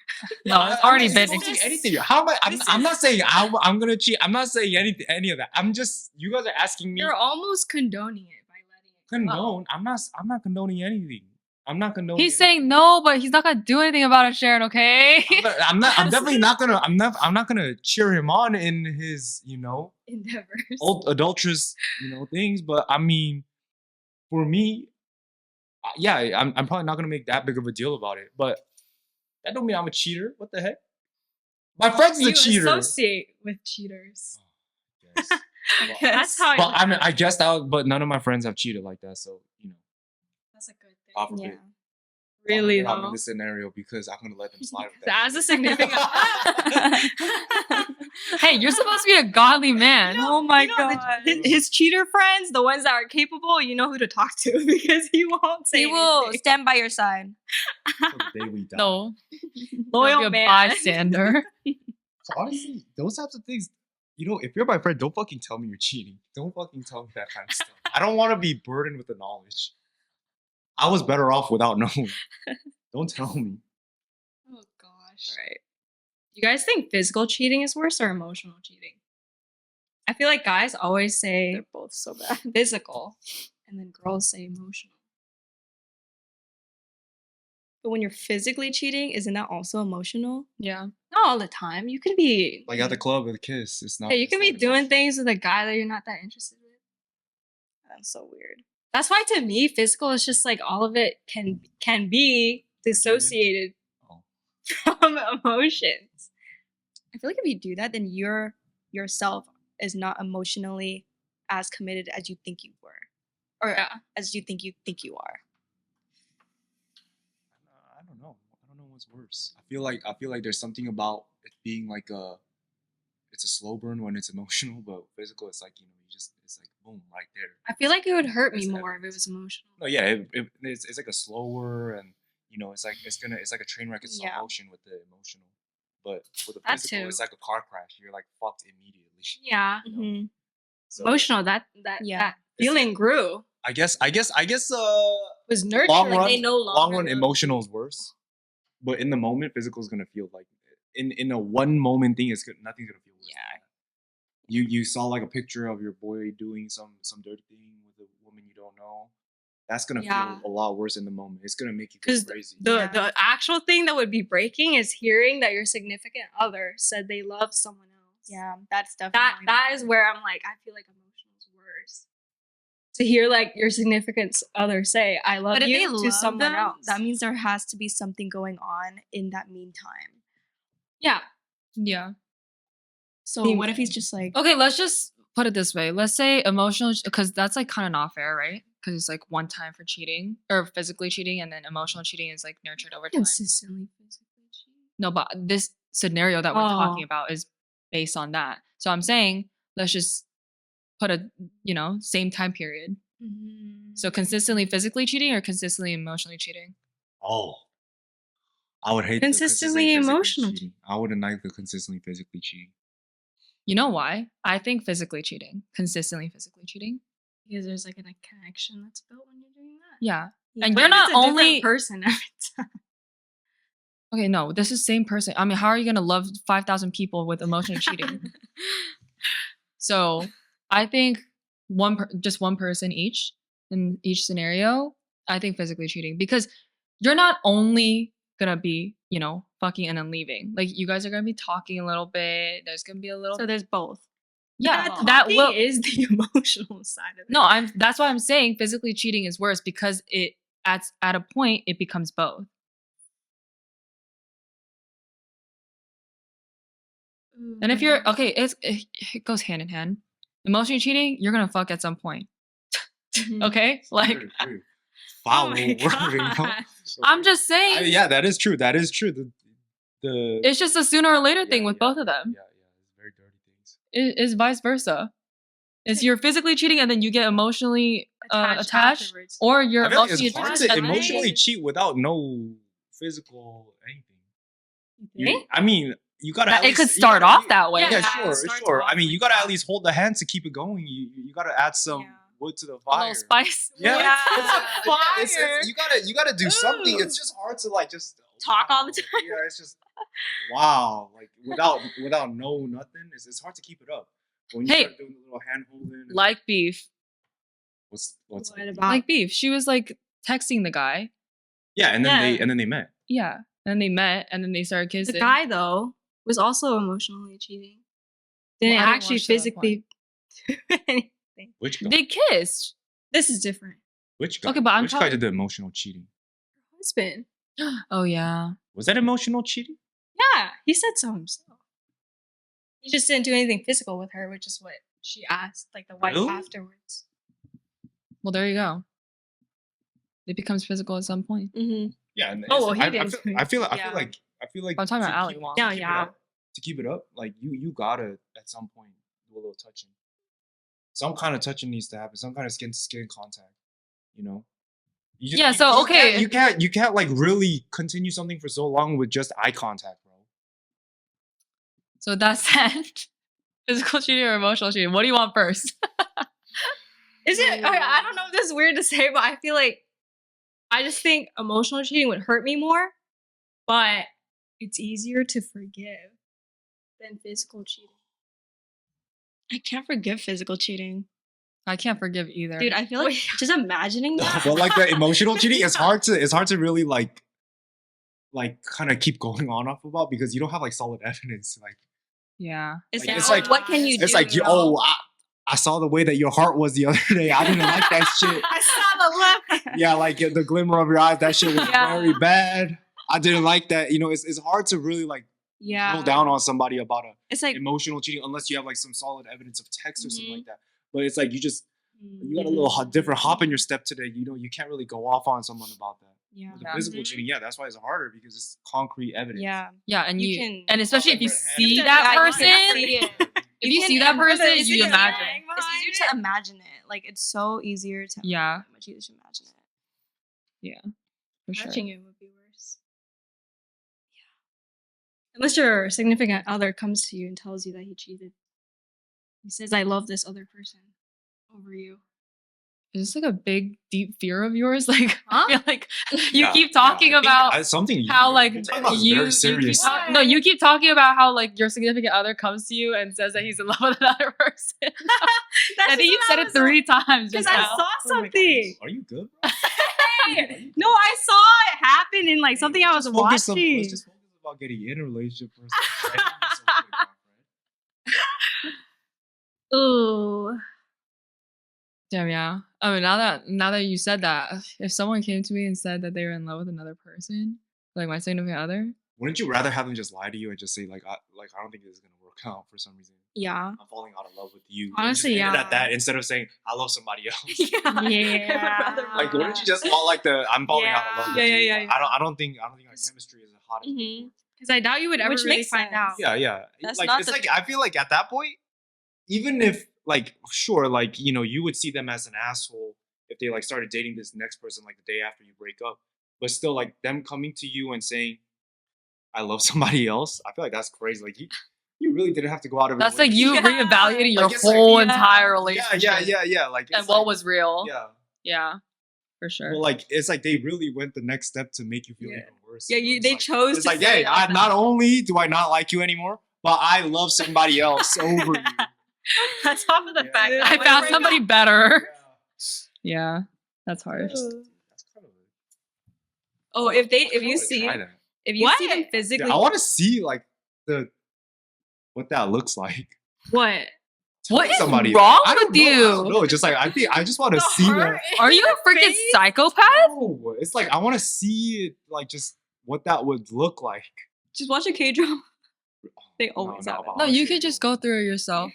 No, it's already been. I'm not saying anything. How am I? I'm not saying I'm gonna cheat. I'm not saying any of that. I'm just you guys are asking me. You're almost condoning it by letting it go. Condone. I'm not condoning anything. I'm not condoning. He's saying no, but he's not gonna do anything about it, Sharon. Okay? I'm definitely not gonna. I'm not gonna cheer him on in his Endeavors. adulterous things. But I mean, for me, yeah, I'm probably not gonna make that big of a deal about it. But that don't mean I'm a cheater. What the heck? My friend's You a cheater. associate with cheaters. Yes. That's how But I mean, I guess but none of my friends have cheated like that. So That's a good thing. off of Yeah. it. Really I'm in though. this scenario because I'm gonna let them slide with that. As a significant Hey, you're supposed to be a godly man. Oh my the- god. his cheater friends, the ones that are capable, you know who to talk to because he won't say He will anything. stand by your side. Till the day we die. No, Loyal be a man. bystander. So honestly, those types of things, if you're my friend, don't fucking tell me you're cheating. Don't fucking tell me that kind of stuff. I don't want to be burdened with the knowledge. I was better off without knowing. Don't tell me. Oh gosh. Right. You guys think physical cheating is worse or emotional cheating? I feel like guys always say They're both so bad. physical, and then girls say emotional. But when you're physically cheating, isn't that also emotional? Yeah. Not all the time. You can be Like at the club with a kiss, it's not. yeah, you it's can not be doing emotional. things with a guy that you're not that interested with. That's so weird. That's why to me, physical is just like all of it can be dissociated Oh. from emotions. I feel like if you do that, then yourself is not emotionally as committed as you think you were. Or Yeah. as you think you are. I don't know. I don't know what's worse. I feel like there's something about it being like it's a slow burn when it's emotional, but physical, it's like it's like boom right there. I feel like it would hurt me It's more if it evidence. was emotional. No, yeah, it's like a slower and it's like a train wreck in slow Yeah. motion with the emotional, but with the That physical, too. it's like a car crash. You're like fucked immediately. Yeah. Mm-hmm. So, Emotional, that Yeah. that feeling grew. I guess Was nurtured. long like run, they no longer long run know. emotional is worse, but in the moment, physical is gonna feel like in a one moment thing. Nothing's gonna feel worse. Yeah. You saw like a picture of your boy doing some dirty thing with a woman you don't know. That's gonna Yeah. feel a lot worse in the moment. It's gonna make you feel Because crazy. the actual thing that would be breaking is hearing that your significant other said they love someone else. Yeah, that stuff. That is where I'm like, I feel like emotional is worse. To hear like your significant other say, I love But if you they to love someone them, else. that means there has to be something going on in that meantime. yeah. Yeah. So Being- what if he's just like, Okay, let's just put it this way. Let's say emotional, because that's like kind of not fair, right? Because it's like one time for cheating or physically cheating, and then emotional cheating is like nurtured over time. Consistently physically cheating. No, but this scenario that we're talking Oh. about is based on that. So I'm saying let's just put a same time period. So consistently physically cheating or consistently emotionally cheating? Oh, I would hate Consistently the physically emotional cheating. I wouldn't like the consistently physically cheating. You know why? I think physically cheating, consistently physically cheating. Because there's like a connection that's built when you're doing that. Yeah. Yeah. And What you're if it's not a different only person every time? okay. No, this is same person. I mean, how are you gonna love 5,000 people with emotionally cheating? So I think just one person each in each scenario. I think physically cheating because you're not only gonna be fucking and then leaving. Like you guys are gonna be talking a little bit. There's gonna be a little so there's both. yeah. That That talking will is the emotional side of it. no. That's why I'm saying physically cheating is worse because it at a point it becomes both. And if you're okay, it goes hand in hand. Emotionally cheating, you're gonna fuck at some point. Okay, like Foul Oh my word, God. I'm just saying, yeah, that is true. That is true. The it's just a sooner or later yeah, thing with yeah, both of them. Yeah, it's very dirty things. It's vice versa. It's you're physically cheating and then you get emotionally attached, afterwards. or you're I feel like emotionally it's hard attached. to and then- emotionally cheat without no physical anything. You think? I mean, you gotta. That at it could least- you start gotta- off that way. Yeah, Yeah, sure, it starts sure. I off mean, you like gotta at that. least hold the hand to keep it going. You gotta add some Yeah. wood to the A fire. little spice. Yeah, Yeah. it's- you gotta do something. Ooh. It's just hard to like just Talk all the wow. Yeah, it's just wow. Like without no nothing, it's hard to keep it up. When you Hey, start doing the little hand holding, Like beef. what's What like, about? Like beef. She was like texting the guy. yeah, and then Yeah. they met. Yeah. And then they met and then they started kissing. The guy though was also emotionally cheating. Didn't Well, I didn't actually watch to that physically do anything. Which guy? They kissed. This is different. Which guy? Okay, but I'm Which guy talking- did the emotional cheating? Husband. Oh yeah. Was that emotional cheating? Yeah, he said so himself. He just didn't do anything physical with her, which is what she asked, like the wife Really? afterwards. Well, there you go. It becomes physical at some point. Mm-hmm. Yeah. And Oh, well, he I didn't feel, do I feel it. like I feel like I'm talking to about Ali keep- Wong. to Yeah, keep it yeah. up- to keep it up, like you gotta at some point do a little touching. Some kind of touching needs to happen. Some kind of skin to skin contact. You know. You Yeah, so, okay. You can't like really continue something for so long with just eye contact, bro. So that said, physical cheating or emotional cheating? What do you want first? Is it? I don't know if this is weird to say, but I feel like I just think emotional cheating would hurt me more, but it's easier to forgive than physical cheating. I can't forgive physical cheating. I can't forgive either. Dude, I feel like just imagining that. But like the emotional cheating, it's hard to really like kind of keep going on off about because you don't have like solid evidence. Like yeah. it's like- what can you do? it's like you know? oh I saw the way that your heart was the other day. I didn't like that shit. I saw the look. Yeah, like the glimmer of your eyes, that shit was Yeah. very bad. I didn't like that. You know, it's hard to really like Yeah. drill down on somebody about It's like emotional cheating unless you have like some solid evidence of text or something Mhm. like that. But it's like you got a little different hop in your step today. You know, you can't really go off on someone about that. yeah. With the Yeah. physical Mhm. cheating, yeah, that's why it's harder because it's concrete evidence. Yeah. Yeah, and You you, can- and especially if you Red hand. see Yeah, that you person, can see it. if you can see that person, it's you easier- imagine. It's easier to imagine it. Like it's so easier to Yeah, much easier to imagine it. for sure. Watching it would be worse. Yeah. Unless your significant other comes to you and tells you that he cheated. He says, I love this other person over you. Is this like a big, deep fear of yours? Like, Huh? I feel like you Yeah, keep yeah, talking I think about something how like you're talking about is you, very you keep serious. talk- no, you keep talking about how like your significant other comes to you and says that he's in love with another person. I think you said it 3 times. Because just I now. saw Oh my something. Are you good? Bro? No, I saw it happen in like something I was Let's focus watching. let's just focus about getting in a relationship first. Right? Ooh. Damn, yeah. I mean, now that you said that, if someone came to me and said that they were in love with another person, like my significant other, Wouldn't you rather have them just lie to you and just say like I don't think this is gonna work out for some reason. Yeah. I'm falling out of love with you. Honestly, and just end it yeah. at that instead of saying I love somebody else. Yeah. Like, wouldn't you just want like the I'm falling out of love with Yeah, you? yeah, yeah. I don't think our chemistry is as hot as Mhm. Because I doubt you would ever Which really makes find sense. out. Yeah, yeah. That's like not it's the- like I feel like at that point, even if like sure, like you know, you would see them as an asshole if they like started dating this next person like the day after you break up. But still, like them coming to you and saying, "I love somebody else," I feel like that's crazy. Like you really didn't have to go out of. your that's way like to- you Yeah. reevaluating your Like, it's like- whole Yeah. entire Yeah, relationship. yeah. Like And it's what like- was real. Yeah. Yeah, for sure. Well, like it's like they really went the next step to make you feel Yeah. even worse. Yeah, you know? It's they like- chose It's to like, say hey, it like not that. only do I not like you anymore, but I love somebody else over you. That's off of the Yeah. fact that I when found break somebody up- better. Yeah, that's hard. That's kind of. Oh, if I you wanna see try that. if you see them What? physically Yeah, I want to see like what that looks like. what? What is Somebody wrong I don't with know, I don't you? know. Just like I just want to The see that. heart Are in you your a freaking face? psychopath? No, it's like I want to see it, like just what that would look like. Just watch a K drama. They always have it. but No, you honestly, could just go through it yourself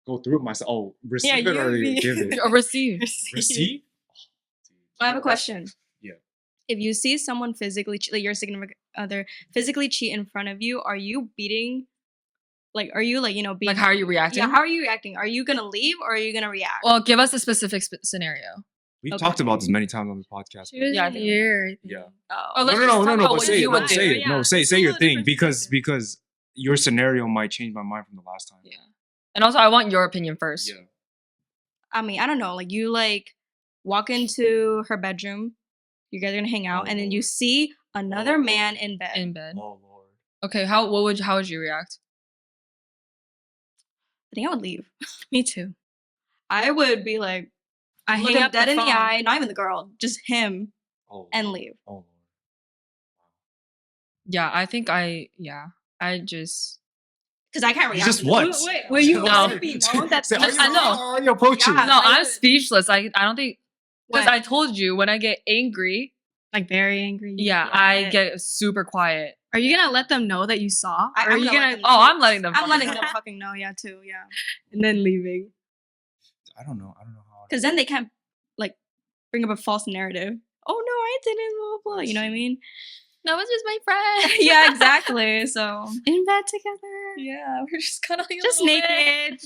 go through it myself. Oh, receive Yeah, it or you give it. or receive. Receive. I have a question. Yeah. If you see someone physically, like your significant other, physically cheat in front of you, are you beating? Like, are you like being? Like, how are you reacting? Yeah, how are you reacting? Are you gonna leave or are you gonna react? Well, give us a specific scenario. We've Okay. talked about this many times on the podcast. She was Yeah, I in think- here. I think. Yeah. Oh, Oh, let's no, just talk but about what say you it. would No, do. say it. Yeah. No, say It's a your little thing different because perspective. your scenario might change my mind from the last time. Yeah. And also, I want your opinion first. Yeah. I mean, I don't know. Like you like walk into her bedroom, you guys are gonna hang out, Oh, and then you Lord. see another man in bed. In bed. Oh Lord. Okay, how would you react? I think I would leave. Me too. I would be like, I look hang him up dead the in the phone. eye, not even the girl, just him, Oh. and Lord. leave. Oh Lord. Yeah, I think I just Because I can't react. Just to what? this. Wait, will you No. let it be known that Say, I know. How are you approaching? Yeah. no, I I'm would- speechless. I don't think because What? I told you when I get angry, like very angry? yeah, I get super quiet. Are you gonna let them know that you saw? I- Or are I'm you gonna let gonna? them Oh, I'm letting them. I'm fucking letting know. them fucking know, yeah, too, yeah. And then leaving. I don't know. How. Because then they can't like bring up a false narrative. Oh no, I didn't. Blah, blah, blah. You know what I mean? No, it's just my friend. Yeah, exactly. So In bed together. Yeah, we're just kind of Just naked.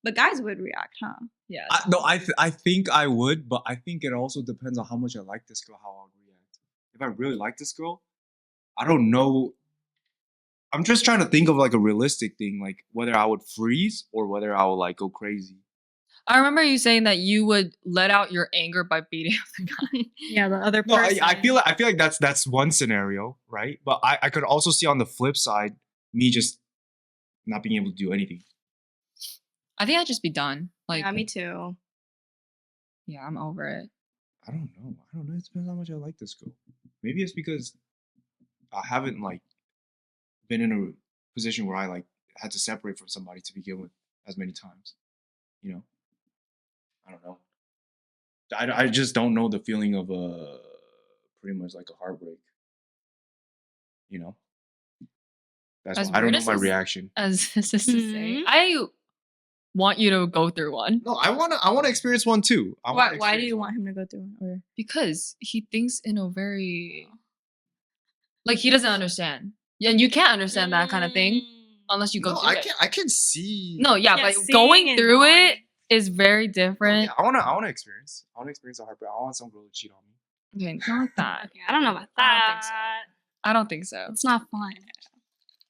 but guys would react, huh? Yeah. I think I would, but I think it also depends on how much I like this girl, how I would react. If I really like this girl, I don't know. I'm just trying to think of like a realistic thing, like whether I would freeze or whether I would like go crazy. I remember you saying that you would let out your anger by beating up the guy. Yeah, the other No, person. I feel like that's one scenario, right? But I could also see on the flip side me just not being able to do anything. I think I'd just be done. Like, Yeah, me too. yeah, I'm over it. I don't know. It depends how much I like this girl. Maybe it's because I haven't like been in a position where I like had to separate from somebody to begin with as many times. You know, I don't know. I just don't know the feeling of pretty much like a heartbreak. You know, that's As why I don't weird know as my this- reaction. As this is to say, Mhm. I want you to go through one No, I wanna experience one too. Why do you want him to go through it? Or because he thinks in a very like he doesn't understand. Yeah, and you can't understand that kind of thing unless you go No, through I it. can. I can see. No, yeah, Yeah, but seeing going and through knowing. it is very No, different. yeah, I wanna experience. I wanna experience a heartbreak. I want some girl to cheat on me. Okay, not like that. Okay, I don't know about I that. don't think so. I don't think so. It's not fun.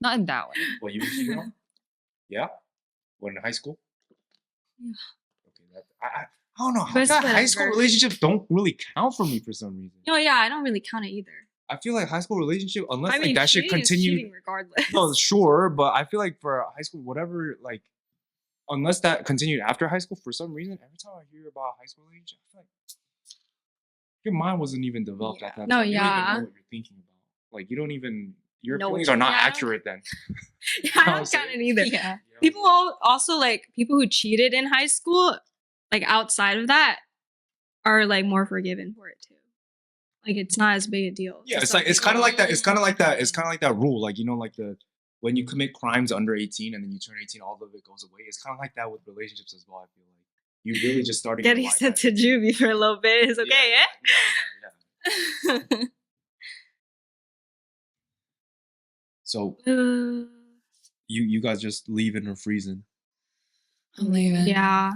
Not in that way. What, you been cheated on? Yeah. What, in high school? Yeah. Okay, I don't know. But it's High school whatever. relationships don't really count for me for some reason. No, yeah, I don't really count it either. I feel like high school relationship, unless I mean, like that should cheating is continue. cheating regardless. No, sure, but I feel like for high school, whatever, like, unless that continued after high school, for some reason, every time I hear about a high school relationship, I feel like your mind wasn't even developed Yeah. at that No, time. You don't even yeah. know what you're thinking about. Like, you don't even, your Know what feelings you- are not Yeah, I don't- accurate then. Yeah, know I what I'm don't saying? count it either. yeah. You know? People also like people who cheated in high school, like outside of that, are like more forgiven for it too. Like it's not as big a deal. Yeah, to it's some like it's people. kind of like that. It's kind of like that. It's kind of like that rule, like you know, like the when you commit crimes under 18 and then you turn 18, all of it goes away. It's kind of like that with relationships as well. I feel like you really just starting Getting your life sent at to 18. juvie for a little bit is okay, Yeah. So eh? you guys just leaving or freezing? I'm leaving. Yeah,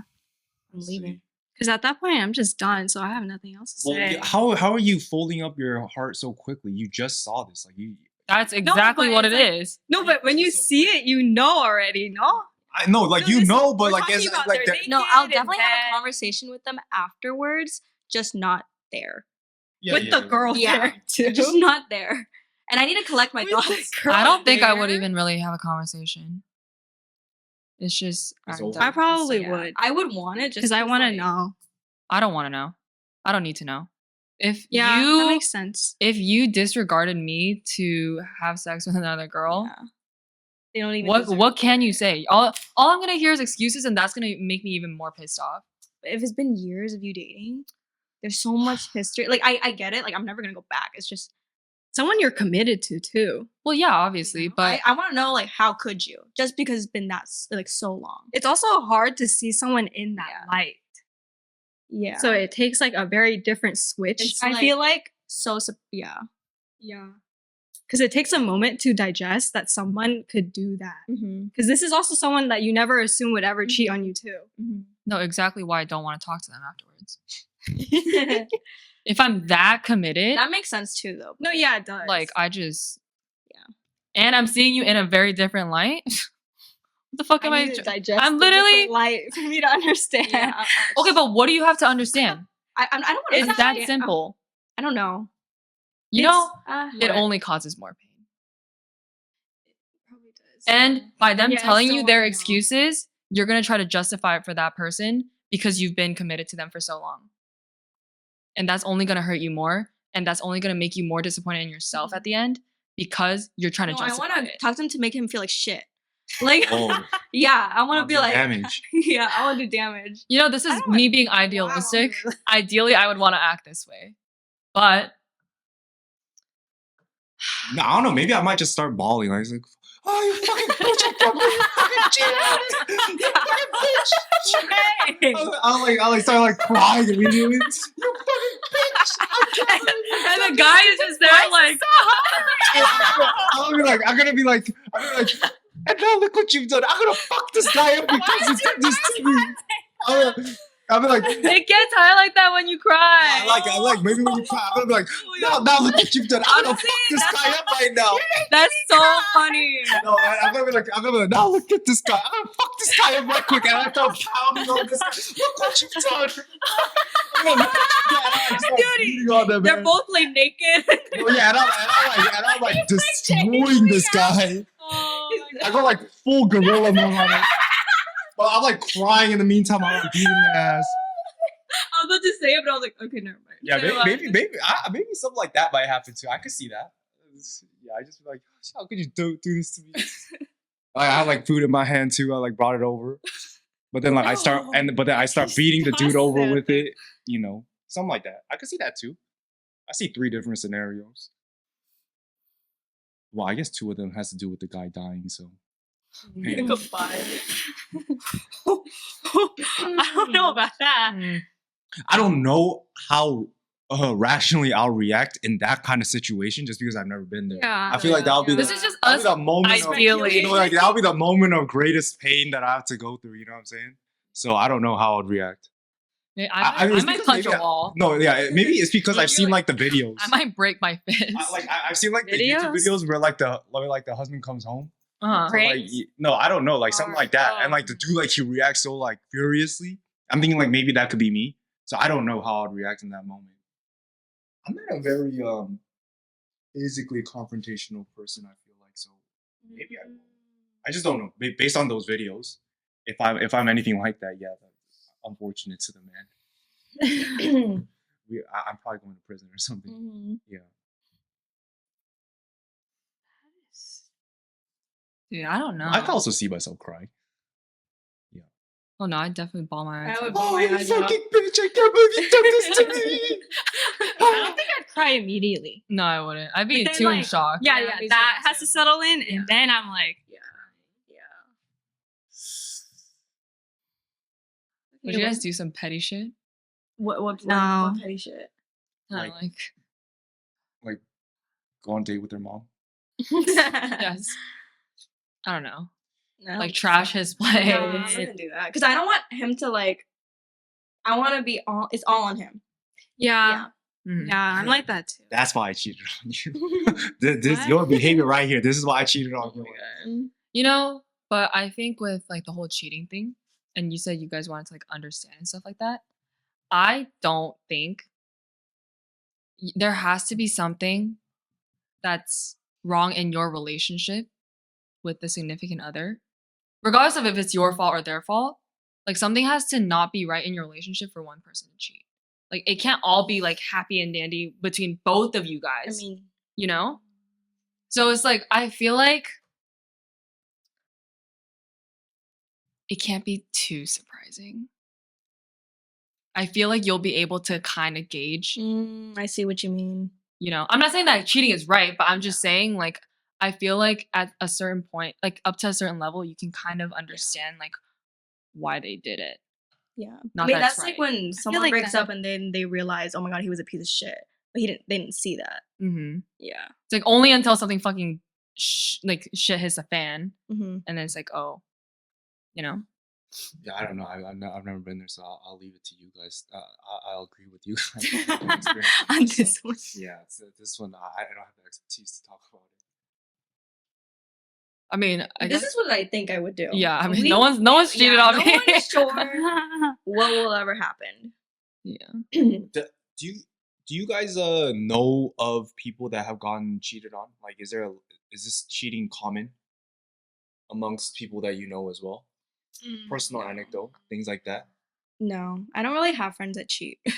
I'm leaving. because at that point I'm just done, so I have nothing else to Well, say. how are you folding up your heart so quickly? You just saw this, like you. That's exactly but what it it's is. No, but when you see it, you know already. No, I know, like No, you this- know, but we're like talking it's about like their that. date. No, I'll Naked definitely and have a then- conversation with them afterwards, just not there. with the girl Yeah. there too. Just not there. And I need to collect my With the thoughts. girl I don't think I would there. even really have a conversation. It's just It's I'm over. done. I probably Yeah. would, I would want it just because I want to like, know. I don't want to know. I don't need to know. If Yeah, that you makes sense. if you disregarded me to have sex with another girl, Yeah. They don't even. what deserve what can it. you say? All I'm gonna hear is excuses, and that's gonna make me even more pissed off. If it's been years of you dating, there's so much history. Like I get it. Like I'm never gonna go back. It's just Someone you're committed to too. Well, yeah, obviously, you know, but I want to know like how could you? Just because it's been that like so long. It's also hard to see someone in that Yeah. light. Yeah. So it takes like a very different switch. It's I feel like so yeah. yeah, because it takes a moment to digest that someone could do that. Mm-hmm. Because this is also someone that you never assume would ever cheat on you too. Mm-hmm. no, exactly why I don't want to talk to them afterwards. If I'm that committed, That makes sense too, though. No, yeah, it does. like I just Yeah. and I'm seeing you in a very different light. What the fuck am I? need to digest. I'm the different literally light for me to understand. Yeah. okay, but what do you have to understand? I don't want It's that simple. I don't know. You know, it What? only causes more pain. Probably does. And by them Yeah, I telling still you their wanna know. excuses, you're gonna try to justify it for that person because you've been committed to them for so long. And that's only gonna hurt you more, and that's only gonna make you more disappointed in yourself at the end because you're trying to No, I justify want to it. talk to him to make him feel like shit. Like, Oh, yeah, I want to be like, damage. yeah, I want to do damage. You know, this is don't- me being idealistic. Wow. Ideally, I would want to act this way, but No, I don't know. Maybe I might just start bawling. Like, it's like, oh, you fucking bitch! I can't believe you fucking cheated! You fucking bitch! I like start like crying immediately. You fucking bitch! and the guy is just there like, I'm gonna be like, and now look what you've done. I'm gonna fuck this guy up because you did this to me. I'll be like, it gets high like that when you cry. I like, maybe when you cry, I'm gonna be like, now look what you've done. I'm gonna fuck this guy up right now. That's so funny. No, I'm gonna be like, now look at this guy. I'm gonna fuck this guy up right quick, and I start pounding on this guy. Look what you've done. I'm gonna look at this guy, and I start beating on them, They're man. both like naked. Oh, yeah, and I'm like destroying this guy. Oh, I go like full gorilla mode on it. But I'm like crying in the meantime. I'm like beating their ass. I was about to say it, but I was like, okay, never mind. Yeah, Never mind. maybe something like that might happen too. I could see that. Yeah, I just be like, how could you do this to me? I had like food in my hand too. I like brought it over, but then like I start beating the dude over with it. You know, something like that. I could see that too. I see 3 different scenarios. Well, I guess 2 of them has to do with the guy dying. So hey. Goodbye. I don't know about that. Mm. I don't know how rationally I'll react in that kind of situation just because I've never been there. Yeah. I feel like that'll be This the, is just that'll us be the moment of, ideally. you know, like that'll be the moment of greatest pain that I have to go through. You know what I'm saying? So I don't know how I'd react. I mean, it's might because punch a maybe wall. No, yeah, maybe it's because I've seen like the videos. I might break my fist. I've seen like the YouTube videos where like the husband comes home. Uh-huh. So, like, no, I don't know, like something like that, and like the dude like he reacts so like furiously. I'm thinking like maybe that could be me. So I don't know how I'd react in that moment. I'm not a very physically confrontational person. I feel like so maybe I will. I just don't know. Based on those videos, if I'm anything like that, yeah, that's unfortunate to the man. I'm probably going to prison or something. Mm-hmm. Yeah. Dude, I don't know. I can also see myself crying. Oh no, I definitely ball my eyes. I would out. bawl Oh, my you eyes out. fucking bitch! I can't believe you done this to me. I don't think I'd cry immediately. No, I wouldn't. I'd be But then, too in like, shock. Yeah, Yeah, yeah, me that too. has to settle in, Yeah. and then I'm like, Would you Yeah. guys do some petty shit? What No. what petty shit? Kinda Like- like Go on a date with their mom. yes. I don't know. No. Like trash his place. No, I'm not gonna do that because I don't want him to like. I want to be all. It's all on him. Yeah. Mhm. Yeah, I'm like that too. That's why I cheated on you. this your behavior right here. This is why I cheated on you. You know, but I think with like the whole cheating thing, and you said you guys wanted to like understand and stuff like that, I don't think there has to be something that's wrong in your relationship with the significant other, regardless of if it's your fault or their fault. Like something has to not be right in your relationship for one person to cheat. Like it can't all be like happy and dandy between both of you I guys. mean, You know? So it's like I feel like it can't be too surprising. I feel like you'll be able to kind of gauge, I see what you mean. you know. I'm not saying that cheating is right, but I'm just saying like I feel like at a certain point, like up to a certain level, you can kind of understand like why they did it. Yeah, Not I mean that's that's like right. when someone like breaks that- up and then they realize, oh my god, he was a piece of shit, but they didn't see that. Mm-hmm. Yeah. It's like only until something fucking like shit hits the fan, Mm-hmm. and then it's like, oh, you know. Yeah, I don't know. I've never been there, so I'll leave it to you guys. I'll agree with you guys. I haven't experienced it On myself. this one. Yeah, this one I don't have the expertise to talk about it. I mean, I This guess. is what I think I would do. Yeah, I mean, We- no one's cheated yeah, on no me. one's sure what will ever happen. Yeah. Do you guys know of people that have gotten cheated on? Like, is this cheating common amongst people that you know as well? Personal anecdote, things like that. No, I don't really have friends that cheat. Yeah,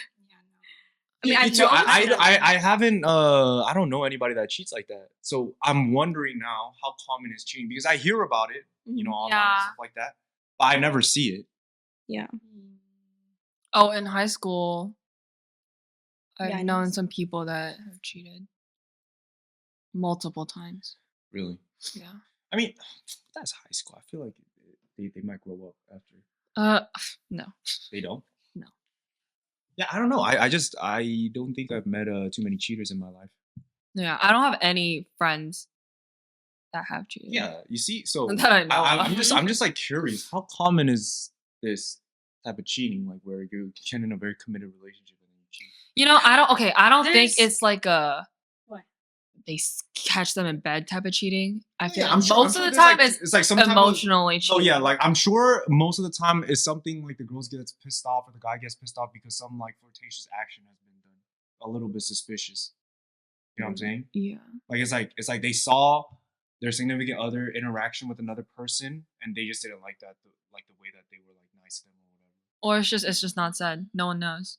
I mean, Me I too. know I haven't I don't know anybody that cheats like that. So I'm wondering now how common is cheating, because I hear about it, you know, online and Yeah. stuff like that, but I never see it. Yeah. Oh, in high school, I've Yeah, I known know. some people that have cheated multiple times. Really? Yeah. I mean, that's high school. I feel like they might grow up after. No. They don't? No. Yeah, I don't know. I don't think I've met too many cheaters in my life. Yeah, I don't have any friends that have cheated. Yeah, you see, so That I know of. I'm just like curious, how common is this type of cheating, like where you get in a very committed relationship and then you cheat? You know, I don't think There's- it's like a What? they catch them in bed type of cheating. I feel Yeah, like I'm sure most of the there's, time like, it's like some type of- emotionally So cheating. yeah, like I'm sure most of the time it's something like the girls get pissed off or the guy gets pissed off because some like flirtatious action has been done, a little bit suspicious. You know what I'm saying? Yeah. Like it's like they saw their significant other interaction with another person and they just didn't like that, like the way that they were like nice to them or whatever. Or it's just not said. No one knows.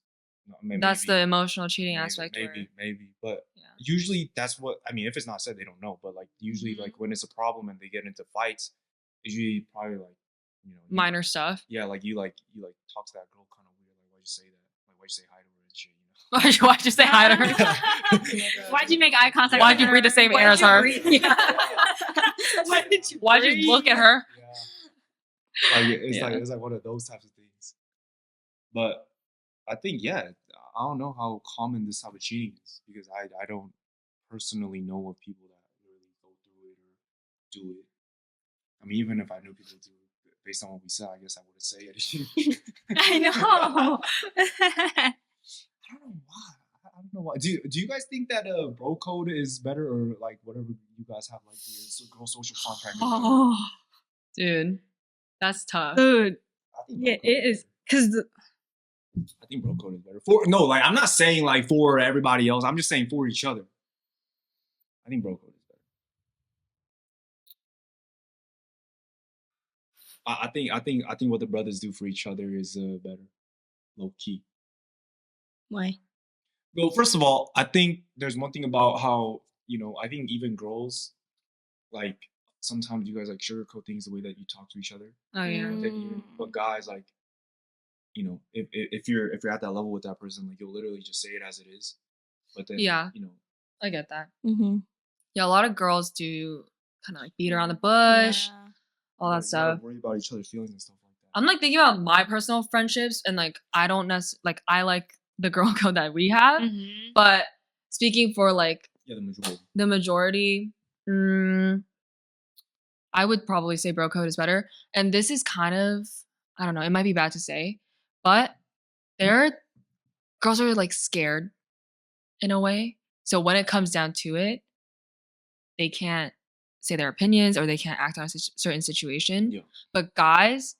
No, That's the maybe, emotional cheating aspect. maybe, but Yeah. usually that's what I mean. If it's not said, they don't know. But like usually, Mm-hmm. like when it's a problem and they get into fights, it's usually probably like you Minor stuff. Yeah, like you talk to that girl kind of weird. Like why'd you say that? Like why'd you say hi to her and shit? You know. Why'd you say hi to her? Why'd you make eye contact? Why'd with you her? breathe the same Why'd air as you her? breathe? Yeah. Why did you? Why'd you look at her? Yeah. Like it's Yeah. like it's like one of those types of things. But I think I don't know how common this type of cheating is because I don't personally know of people that really go through it or do it. I mean, even if I knew people do it, based on what we said, I guess I wouldn't say anything. I know. I don't know why. I don't know why. Do you guys think that bro code is better or like whatever you guys have like the girl social contract? is better? Oh, dude, that's tough. Dude. I think Yeah, bro code it is because I think bro code is better. Like I'm not saying like for everybody else. I'm just saying for each other. I think bro code is better. I think what the brothers do for each other is better, low key. Why? Well, first of all, I think there's one thing about how I think even girls, like sometimes you guys like sugarcoat things the way that you talk to each other. Oh yeah. But guys, like if you're at that level with that person, like you'll literally just say it as it is. But then Yeah. I get that. Mm-hmm. Yeah, a lot of girls do kind of like beat around the bush, all that you gotta stuff. worry about each other's feelings and stuff like that. I'm like thinking about my personal friendships, and like I don't necessarily like I like the girl code that we have, but speaking for like Yeah, the majority. the majority, I would probably say bro code is better. And this is kind of, I don't know, it might be bad to say, but girls are like scared in a way. So when it comes down to it, they can't say their opinions or they can't act on a certain situation. Yeah. But guys,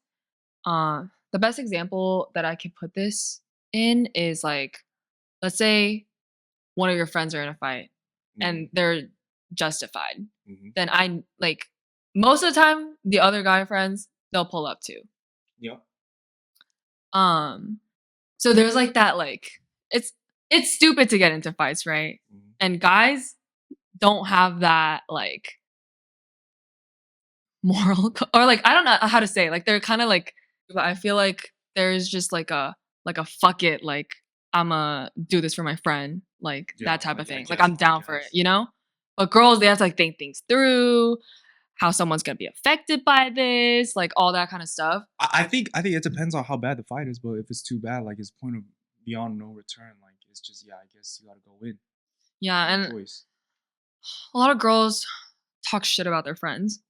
the best example that I could put this in is like, let's say one of your friends are in a fight and they're justified. Mhm. Then I like most of the time the other guy friends they'll pull up too. Yeah. So there's like that like it's stupid to get into fights, right? Mhm. And guys don't have that like moral or like I don't know how to say it. Like they're kind of like I feel like there's just like a fuck it like I'ma do this for my friend like Yeah, that type I of thing. guess, Like I'm I down for it, guess. you know? But girls they have to like think things through, how someone's gonna be affected by this, like all that kind of stuff. I think it depends on how bad the fight is, but if it's too bad, like it's point of beyond no return, like it's just I guess you gotta go in. Yeah, No and choice. a lot of girls talk shit about their friends.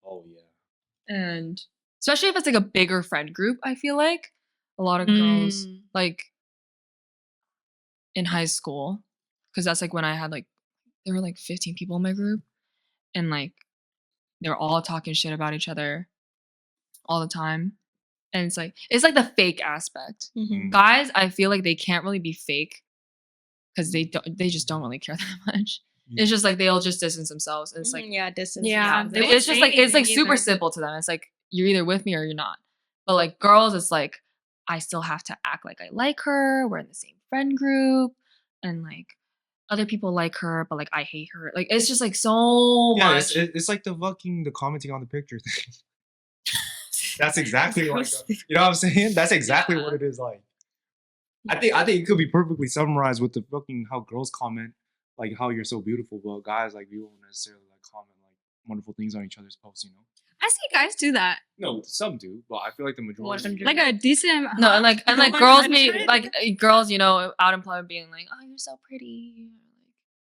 Oh yeah. And especially if it's like a bigger friend group. I feel like a lot of girls like in high school, because that's like when I had like there were like 15 people in my group, and like they were all talking shit about each other all the time. And it's like the fake aspect. Guys, I feel like they can't really be fake because they just don't really care that much. It's just like they'll just distance themselves. And it's like distance. Yeah, themselves. they won't it's just say like it's like anything super either. simple to them. It's like you're either with me or you're not. But like girls, it's like I still have to act like I like her. We're in the same friend group, and like other people like her, but like I hate her. Like it's just like so Yeah, much. it's like the commenting on the picture thing. That's exactly like you know what I'm saying. That's exactly what it is like. I think it could be perfectly summarized with the fucking how girls comment like how you're so beautiful, but guys like we won't necessarily like comment like wonderful things on each other's posts. You know. I see guys do that. No, some do, but I feel like the majority. 100. Like a decent amount. No, and like girls me like girls, you know, out in public being like, "Oh, you're so pretty,"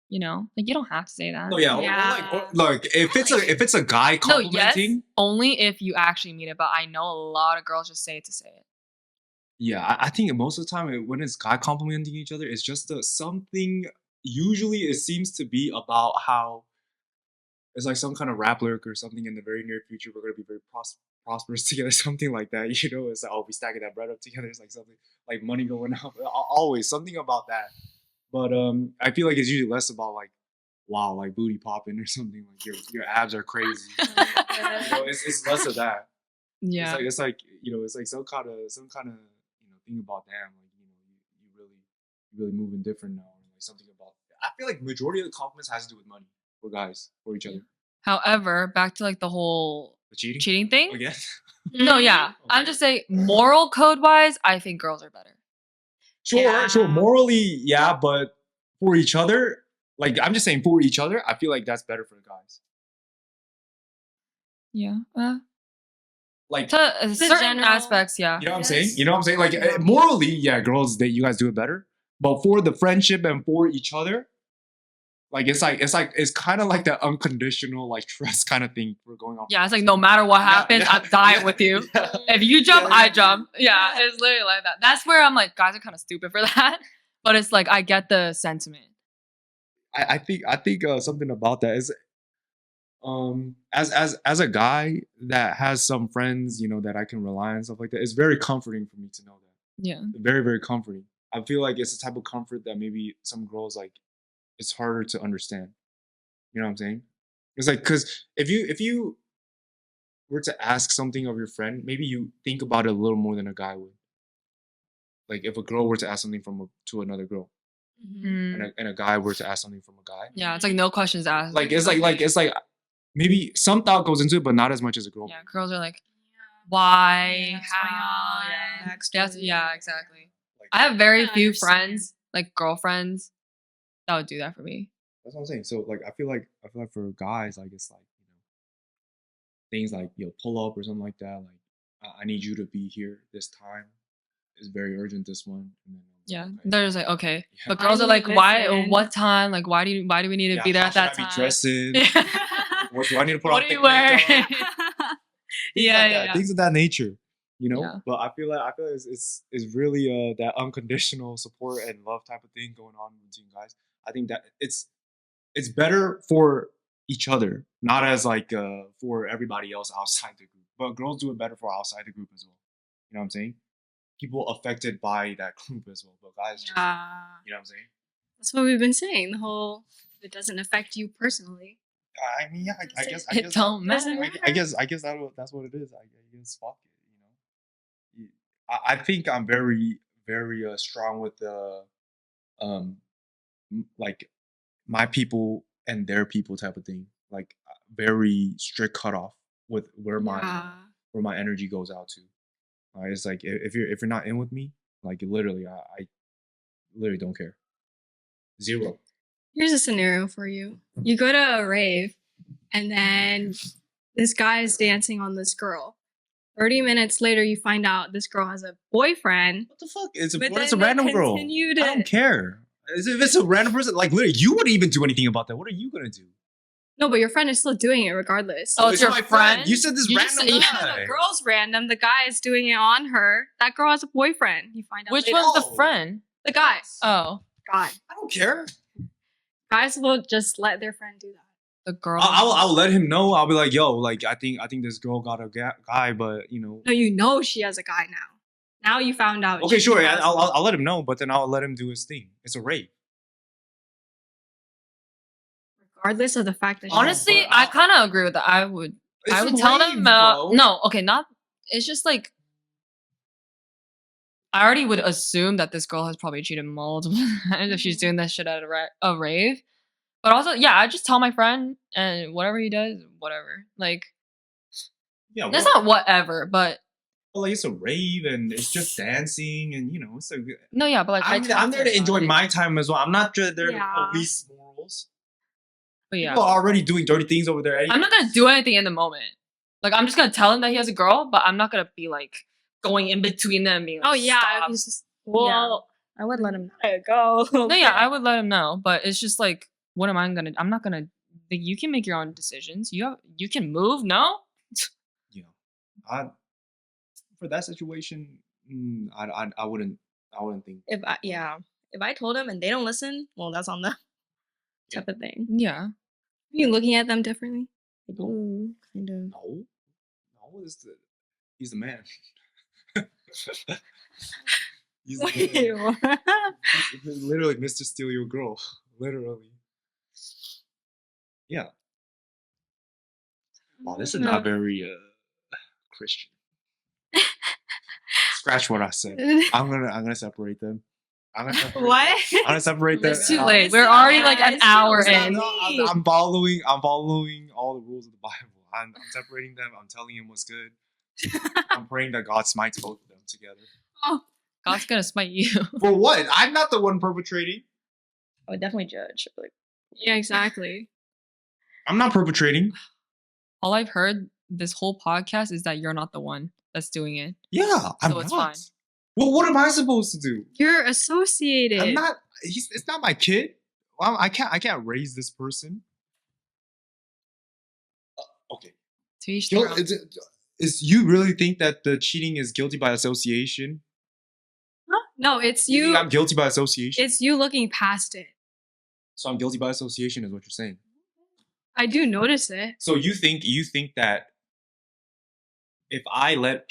you know, like you don't have to say that. No, yeah, Yeah. or like if it's a guy No, yes, complimenting. only if you actually mean it. But I know a lot of girls just say it to say it. Yeah, I think most of the time when it's guy complimenting each other, it's just something. Usually, it seems to be about how it's like some kind of rap lyric or something in the very near future. We're gonna be very prosperous together, something like that. You know, it's like, oh, we stacking that bread up together. It's like something like money going up. Always something about that. But I feel like it's usually less about like, wow, like booty popping or something like your abs are crazy. You know, it's less of that. Yeah, It's like you know, it's like some kind of you know thing about damn, like you know, you really moving different now, or like something about. I feel like majority of the compliments has to do with money for guys for each other. However, back to like the whole The cheating. cheating thing. Again. No, yeah, I'm just saying moral code wise, I think girls are better. Sure. Morally, yeah, but for each other, like I'm just saying, for each other, I feel like that's better for the guys. Yeah, Like, to certain general- aspects, yeah. you know what I'm saying? You know what I'm saying? Like morally, yeah, girls, you guys do it better. But for the friendship and for each other, like it's kind of like that unconditional like trust kind of thing we're going on. Yeah, it's like no matter what happens, yeah, I'm dying yeah, with you. yeah. If you jump, Yeah, I yeah. jump. Yeah, it's literally like that. That's where I'm like, guys are kind of stupid for that. But it's like I get the sentiment. I think something about that is as a guy that has some friends, you know, that I can rely on and stuff like that, it's very comforting for me to know that. Yeah. Very, very comforting. I feel like it's a type of comfort that maybe some girls like it's harder to understand. You know what I'm saying? It's like because if you were to ask something of your friend, maybe you think about it a little more than a guy would. Like if a girl were to ask something to another girl, Mm. and a guy were to ask something from a guy, Yeah, it's like no questions asked. like it's like maybe some thought goes into it, but not as much as a girl. Yeah, girls are like, why? Yeah, what's How? going Yeah. on? Yes, yeah, exactly. Like, I have very I few understand. friends, like girlfriends, that would do that for me. that's what I'm saying. So like I feel like for guys, like it's like you know things like pull up or something like that. Like I need you to be here this time. It's very urgent. This one. And then, Yeah, okay. they're just like okay, Yeah. but Why girls do are we like, why? listen? What time? Like, why do we need to be there how at that should I time? be dressing? Yeah. What do I need to put What on? are you thick wearing? makeup? Things Yeah, like yeah, that, yeah. things of that nature, you know. Yeah. But I feel like it's really that unconditional support and love type of thing going on between guys. I think that it's better for each other, not as like for everybody else outside the group. But girls do it better for outside the group as well. You know what I'm saying? People affected by that group as well. But guys, just, Yeah. you know what I'm saying? That's what we've been saying. The whole it doesn't affect you personally. I mean, yeah, I guess It don't matter. I guess that's what it is. I guess fuck it, you know. I think I'm very very strong with the like my people and their people type of thing. Like very strict cutoff with where my energy goes out to. It's like if you're not in with me, like literally, I literally don't care. Zero. Here's a scenario for you. You go to a rave and then this guy is dancing on this girl. 30 minutes later, you find out this girl has a boyfriend. What the fuck? It's But a then random they girl. I continue don't care. If it's a random person, like literally, you wouldn't even do anything about that. What are you gonna do? No, but your friend is still doing it regardless. Oh, it's your my friend? You said this You just random said- guy. The girl's random. The guy is doing it on her. That girl has a boyfriend. You find out Which later. one's the Oh. friend? The guy. Oh, God. I don't care. Guys will just let their friend do that. the girl. I'll let him know. I'll be like, yo, like I think this girl got a guy, but you know. No, you know she has a guy now. Now you found out. Okay, she sure. has- I'll let him know, but then I'll let him do his thing. It's a rape. Regardless of the fact that she Honestly, but I kind of agree with that. I would tell them. No, okay, not. It's just like I already would assume that this girl has probably cheated multiple times if she's doing that shit at a rave. But also, yeah, I just tell my friend, and whatever he does, whatever. Like, Yeah, it's not whatever, but like it's a rave and it's just dancing and you know it's a good. no, yeah, but like I'm there to enjoy my time as well. I'm not just there Yeah. to police morals. But yeah, People are already doing dirty things over there. I'm not gonna do anything in the moment. Like, I'm just gonna tell him that he has a girl, but I'm not gonna be like going in between them. And being like, Oh yeah, stop. he's just well. I would let him know. There you go. No, yeah, I would let him know, but it's just like, what am I gonna? I'm not gonna. Like, you can make your own decisions. You can move. No, You know, for that situation, I wouldn't think. If I told him and they don't listen, well, that's on them. Type of thing. yeah. Are you looking at them differently? I do kind of. No, he's the man. He's the man. Wait, He's literally Mr. Steal Your Girl. Literally. Yeah. Wow, this is not very Christian. Scratch what I said. I'm gonna separate them. I'm gonna separate What? I'm gonna separate them. It's too I'm- late. We're already like an hour in. No, I'm following all the rules of the Bible. I'm separating them. I'm telling him what's good. I'm praying that God smites both of them together. God's gonna smite you. For what? I'm not the one perpetrating. I would definitely judge. Like, Yeah, exactly. I'm not perpetrating. All I've heard this whole podcast is that you're not the one that's doing it. Yeah, I'm So it's not. fine. Well, what am I supposed to do? You're associated. I'm not. It's not my kid. Well, I can't raise this person. Okay. To each their own. Is you really think that the cheating is guilty by association? Huh? No, it's You think you. I'm guilty by association. It's you looking past it. So I'm guilty by association, is what you're saying. I do notice it. So you think that if I let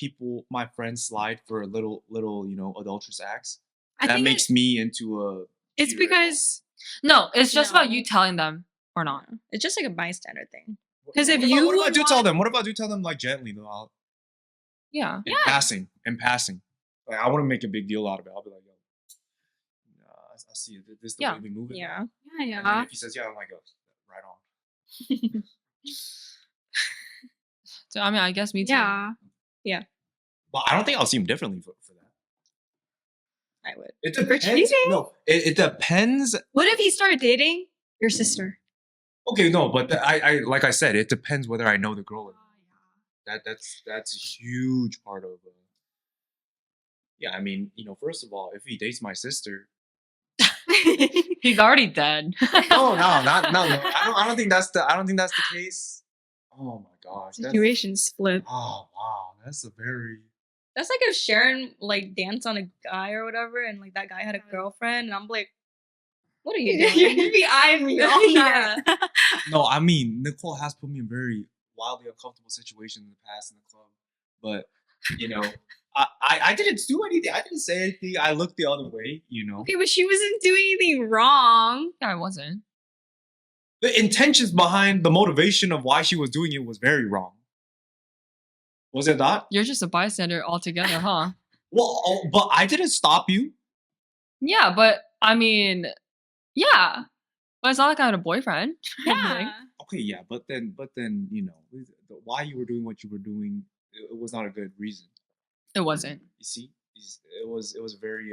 my friends slide for a little adulterous acts, I that think makes me into a it's cheater as well? because No, it's just about No. you telling them or not. it's just like a bystander thing. 'Cause if What you if I would do tell want- them? What if I do tell them like gently though? Yeah. In passing. Like I wouldn't make a big deal out of it. I'll be like, yo, I see it. This is the Yeah. way we move it. Yeah. And then yeah. if he says, yeah, I'm like, oh, right on. So I mean, I guess me too. Yeah. Well, I don't think I'll see him differently for that. I would. It For depends. cheating? No, it depends. What if he started dating your sister? Okay, no, but I like I said, it depends whether I know the girl or not. That's a huge part of. Yeah, I mean, first of all, if he dates my sister, He's already dead. no. I don't think that's the case. Oh my gosh, Situations flip. oh wow, that's a very. That's like if Sharon like danced on a guy or whatever, and like that guy had a girlfriend, and I'm like, what are you doing? You'd be eyeing me all Yeah. night. No, I mean Nicole has put me in very wildly uncomfortable situations in the past in the club, but I didn't do anything. I didn't say anything. I looked the other way. Okay, but she wasn't doing anything wrong. Yeah, I wasn't. The intentions behind the motivation of why she was doing it was very wrong. Was it not? You're just a bystander altogether, huh? Well, but I didn't stop you. Yeah, but I mean, yeah. But it's not like I had a boyfriend. Yeah. Okay, yeah, but then why you were doing what you were doing, it was not a good reason. It wasn't. You see, it was very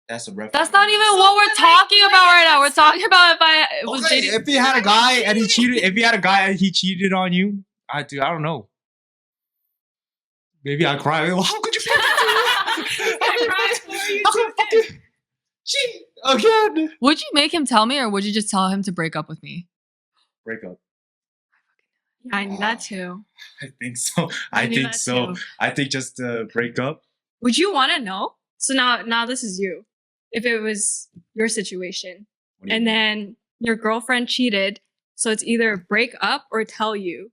that's a reference. That's not even what we're talking about right now. We're talking about if I was Okay, dating. if he had a guy and he cheated, on you, I don't know. Maybe I'd cry. How could you fucking do it? How could you fucking cheat? Again. Would you make him tell me, or would you just tell him to break up with me? Break up. Yeah, I knew that too. I think so. I I knew think that so. too. I think just break up. Would you want to know? So now this is you. If it was your situation, What do you and mean? then your girlfriend cheated, so it's either break up or tell you.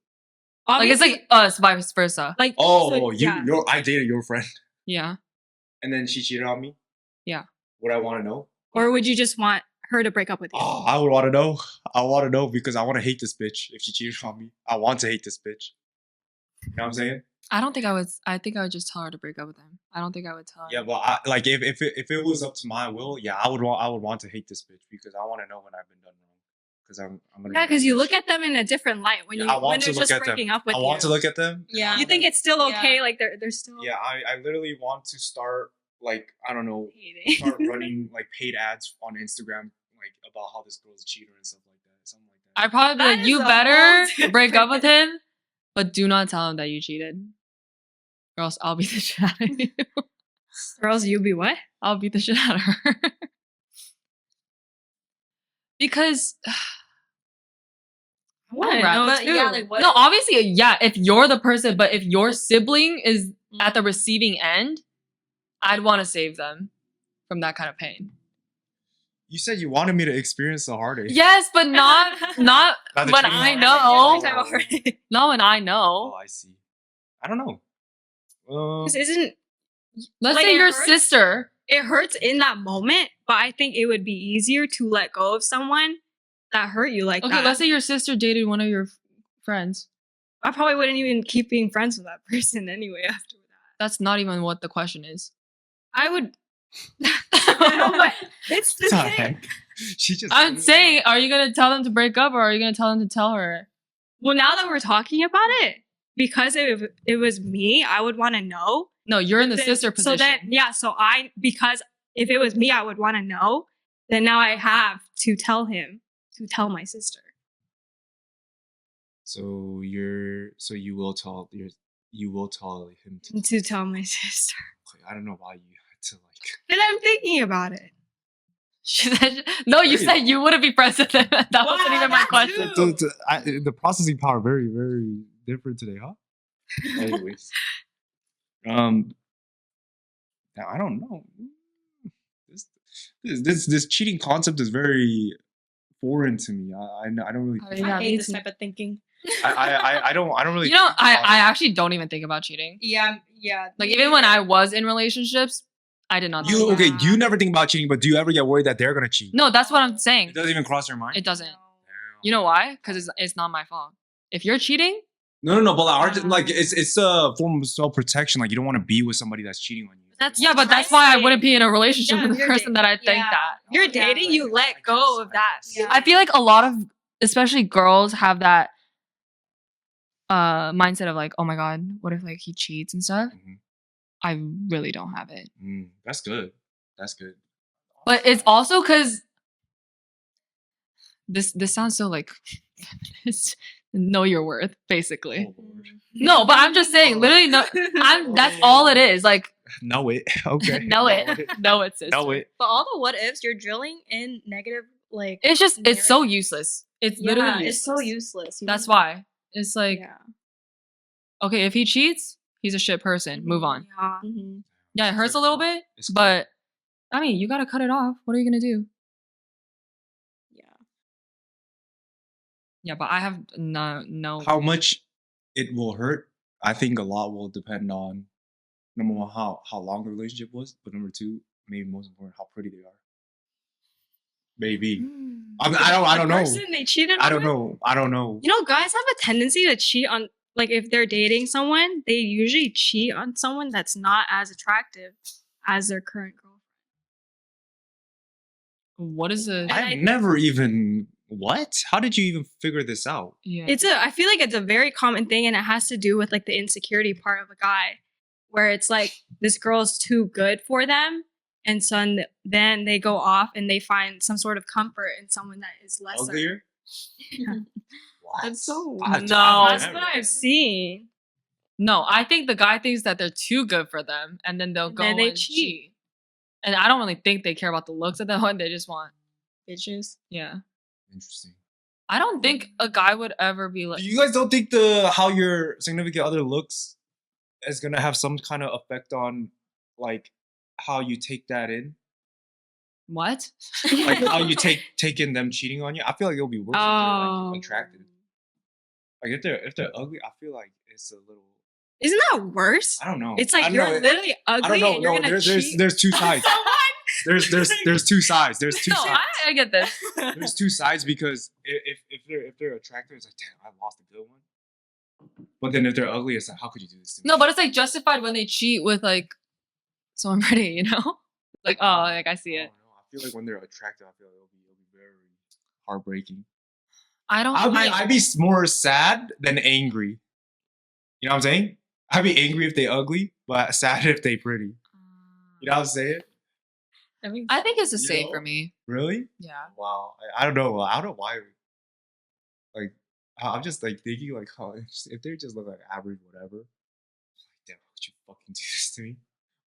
Like it's Obviously, like us, vice versa. like Oh, so, yeah. I dated your friend, Yeah. and then she cheated on me. Yeah. Would I want to know? Or would you just want her to break up with you? Oh, I would want to know. I want to know because I want to hate this bitch if she cheated on me. I want to hate this bitch. You know what I'm saying? I don't think I would. I think I would just tell her to break up with him. I don't think I would tell her. Yeah, but like if it was up to my will, yeah, I would want to hate this bitch because I want to know when I've been done wrong. Because I'm gonna. Yeah, because you look at them in a different light when Yeah, you I want when to they're look just at them. breaking up with I you. want to look at them. Yeah. You think it's still Yeah. okay? Like they're still Yeah, I literally want to start like I don't know, hating. start running like paid ads on Instagram like about how this girl's a cheater and stuff like that. Something like that. I'd probably be That like, is you a whole better break up with different- him, but do not tell him that you cheated, or else I'll beat the shit out of you. Or else you be what? I'll beat the shit out of her. Because I wanna Right, know but too. yeah, no, obviously, yeah. If you're the person, but if your sibling is at the receiving end, I'd want to save them from that kind of pain. You said you wanted me to experience the heartache. Yes, but not Not the when cheating I part. know. Oh. Not when I Oh, know. I see. I don't know. This isn't. Let's Like, say it your hurts. sister. It hurts in that moment, but I think it would be easier to let go of someone that hurt you like Okay, that. let's say your sister dated one of your friends. I probably wouldn't even keep being friends with that person anyway after that. That's not even what the question is. I would. But it's the What the thing. heck? She just. I'm saying, are you gonna tell them to break up, or are you gonna tell them to tell her? Well, now that we're talking about it, because if it was me, I would want to know. No, you're in the Then- sister position. So then, yeah. So because if it was me, I would want to know. Then now I have to tell him to tell my sister. So you will tell him to. To tell my sister. Okay, I don't know why you had to like. Then I'm thinking about it. She said, no, you Crazy. said you wouldn't be present. That Wow, wasn't even my that question. too. The processing power very very different today, huh? Anyways, now I don't know. This cheating concept is very foreign to me. I don't really. Yeah, I me hate this too. type of thinking. I don't really. You know, think I about it. actually don't even think about cheating. Yeah. Like even when I was in relationships, I did not. You think okay? about You never think about cheating, but do you ever get worried that they're gonna cheat? No, that's what I'm saying. It doesn't even cross your mind. It doesn't. You know why? Because it's not my fault. If you're cheating, No, but like it's a form of self protection. Like you don't want to be with somebody that's cheating on you. That's yeah, but that's why I wouldn't be in a relationship Yeah, with a you're person that I think yeah. that. You're Yeah, dating, you let go of that. Yeah. I feel like a lot of, especially girls, have that mindset of like, oh my god, what if like he cheats and stuff? Mhm. I really don't have it. That's good. That's good. But it's also because this sounds so like feminist. Know your worth, basically. Oh, Lord. No, but I'm just saying, literally, no. That's all it is. Like, Know it. Okay. know it, know it, sister. Know it. But all the what ifs, you're drilling in negative, like It's just, it's so useless. It's yeah, literally, it's so useless. useless. You That's don't- why it's like, yeah. okay, if he cheats, he's a shit person. Move on. Yeah. Mhm. Yeah, it hurts a little bit, It's but I mean, you gotta cut it off. What are you gonna do? Yeah. Yeah, but I have no. how much it will hurt. I think a lot will depend on number one how long the relationship was, but number two, maybe most important, how pretty they are. Maybe. I don't know. Person they cheated I on don't with? know. I don't know. You know, guys have a tendency to cheat on, like, if they're dating someone, they usually cheat on someone that's not as attractive as their current girlfriend. What is a? I've never even what? How did you even figure this out? Yeah. I feel like it's a very common thing, and it has to do with like the insecurity part of a guy, where it's like this girl's too good for them, and so then they go off and they find some sort of comfort in someone that is lesser. Uglier? Yeah. What? That's so No. That's what I've seen. No, I think the guy thinks that they're too good for them, and then they'll And go then they and cheat. cheat. And I don't really think they care about the looks at that point. They just want, Bitches. yeah. Interesting. I don't think a guy would ever be like. You guys don't think how your significant other looks is gonna have some kind of effect on like how you take that in? What? Like how you take in them cheating on you? I feel like it'll be worse if they're like attracted. Like if they're ugly, I feel like it's a little. Isn't that worse? I don't know. It's I like don't you're know. literally ugly I don't know. and you're No, gonna cheat. there's two sides. There's two sides. There's two No, sides. I get this. There's two sides because if they're attractive, it's like damn, I lost a good one. But then if they're ugly, it's like how could you do this to me? No, but it's like justified when they cheat with like someone pretty, you know? Like, oh, like I see I it. don't know. I feel like when they're attractive, I feel like it'll be very heartbreaking. I don't. I'd be more sad than angry. You know what I'm saying? I'd be angry if they ugly, but sad if they pretty. You know what I'm saying? I think it's the You same know? for me. Really? Yeah. Wow. I don't know. I don't know why. Like, I'm just like thinking like, how if they just look like average, whatever. Like, damn, how could you fucking do this to me?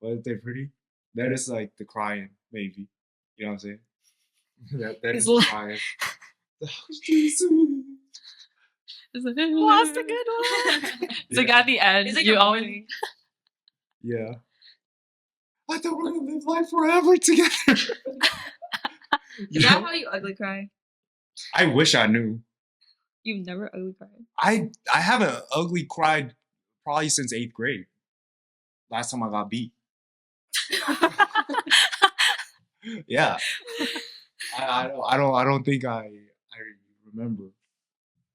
But if they're pretty, that is like the crying, maybe. You know what I'm saying? that is the crying. How could you do this to me? It's like, Lost a good one. It's like at the end, It's like you a always. movie. Yeah. I thought we're gonna live life forever together. You Is that know? how you ugly cry? I wish I knew. You've never ugly cried. I haven't ugly cried probably since 8th grade. Last time I got beat. Yeah. I don't think I remember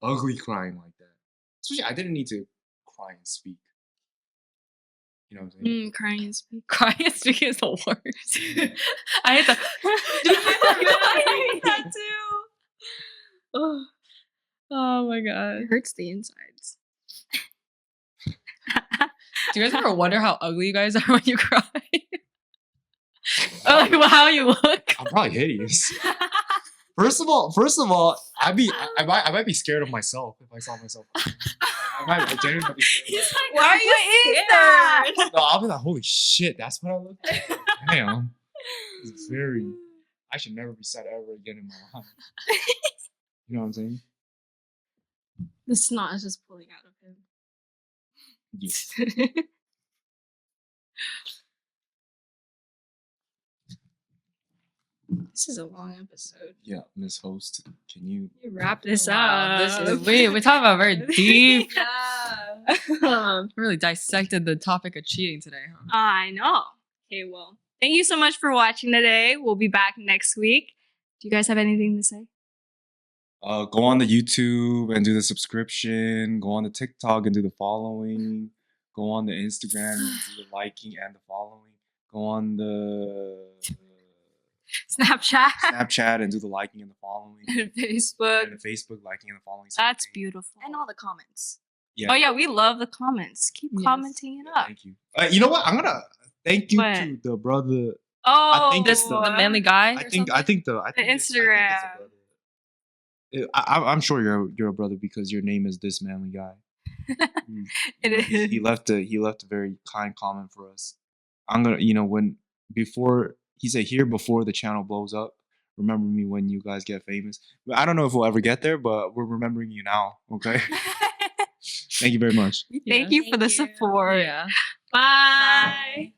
ugly crying like that. Especially I didn't need to cry and speak. You know what I'm saying? Crying and speak. Crying and speaking is the worst. I hate that. I hate that too. Oh, oh my god. It hurts the insides. Do you guys ever wonder how ugly you guys are when you cry? Or like how you look? I'm probably hideous. First of all, I might be scared of myself if I saw myself crying. I might genuinely be scared of myself. Why are you scared? No, I'll be like, holy shit, that's what I look like? Damn. It's very I should never be sad ever again in my life. You know what I'm saying? The snot is just pulling out of him. Yeah. This is a long episode. Yeah, Miss Host, can you You wrap this Wow, up. this is we talk about very deep. Yeah. Really dissected the topic of cheating today, huh? I know. Okay, well, thank you so much for watching today. We'll be back next week. Do you guys have anything to say? go on the YouTube and do the subscription, go on the TikTok and do the following, go on the Instagram and do the liking and the following, go on the Snapchat, Snapchat and do the liking and the following, Facebook. and the Facebook liking and the following. That's same thing. beautiful. And all the comments. Yeah. Oh yeah, we love the comments. Keep Yes. commenting it Yeah, up. thank you. You know what? I'm gonna thank you What? to the brother. Oh, think This it's the manly guy. I think it's Instagram. a brother. I'm sure you're a brother because your name is this manly guy. It is. He left a very kind comment for us. I'm gonna before he said here before the channel blows up. Remember me when you guys get famous. But I don't know if we'll ever get there, but we're remembering you now. Okay. Thank you very much. Thank you for the Thank you. support. Yeah. Bye. Bye.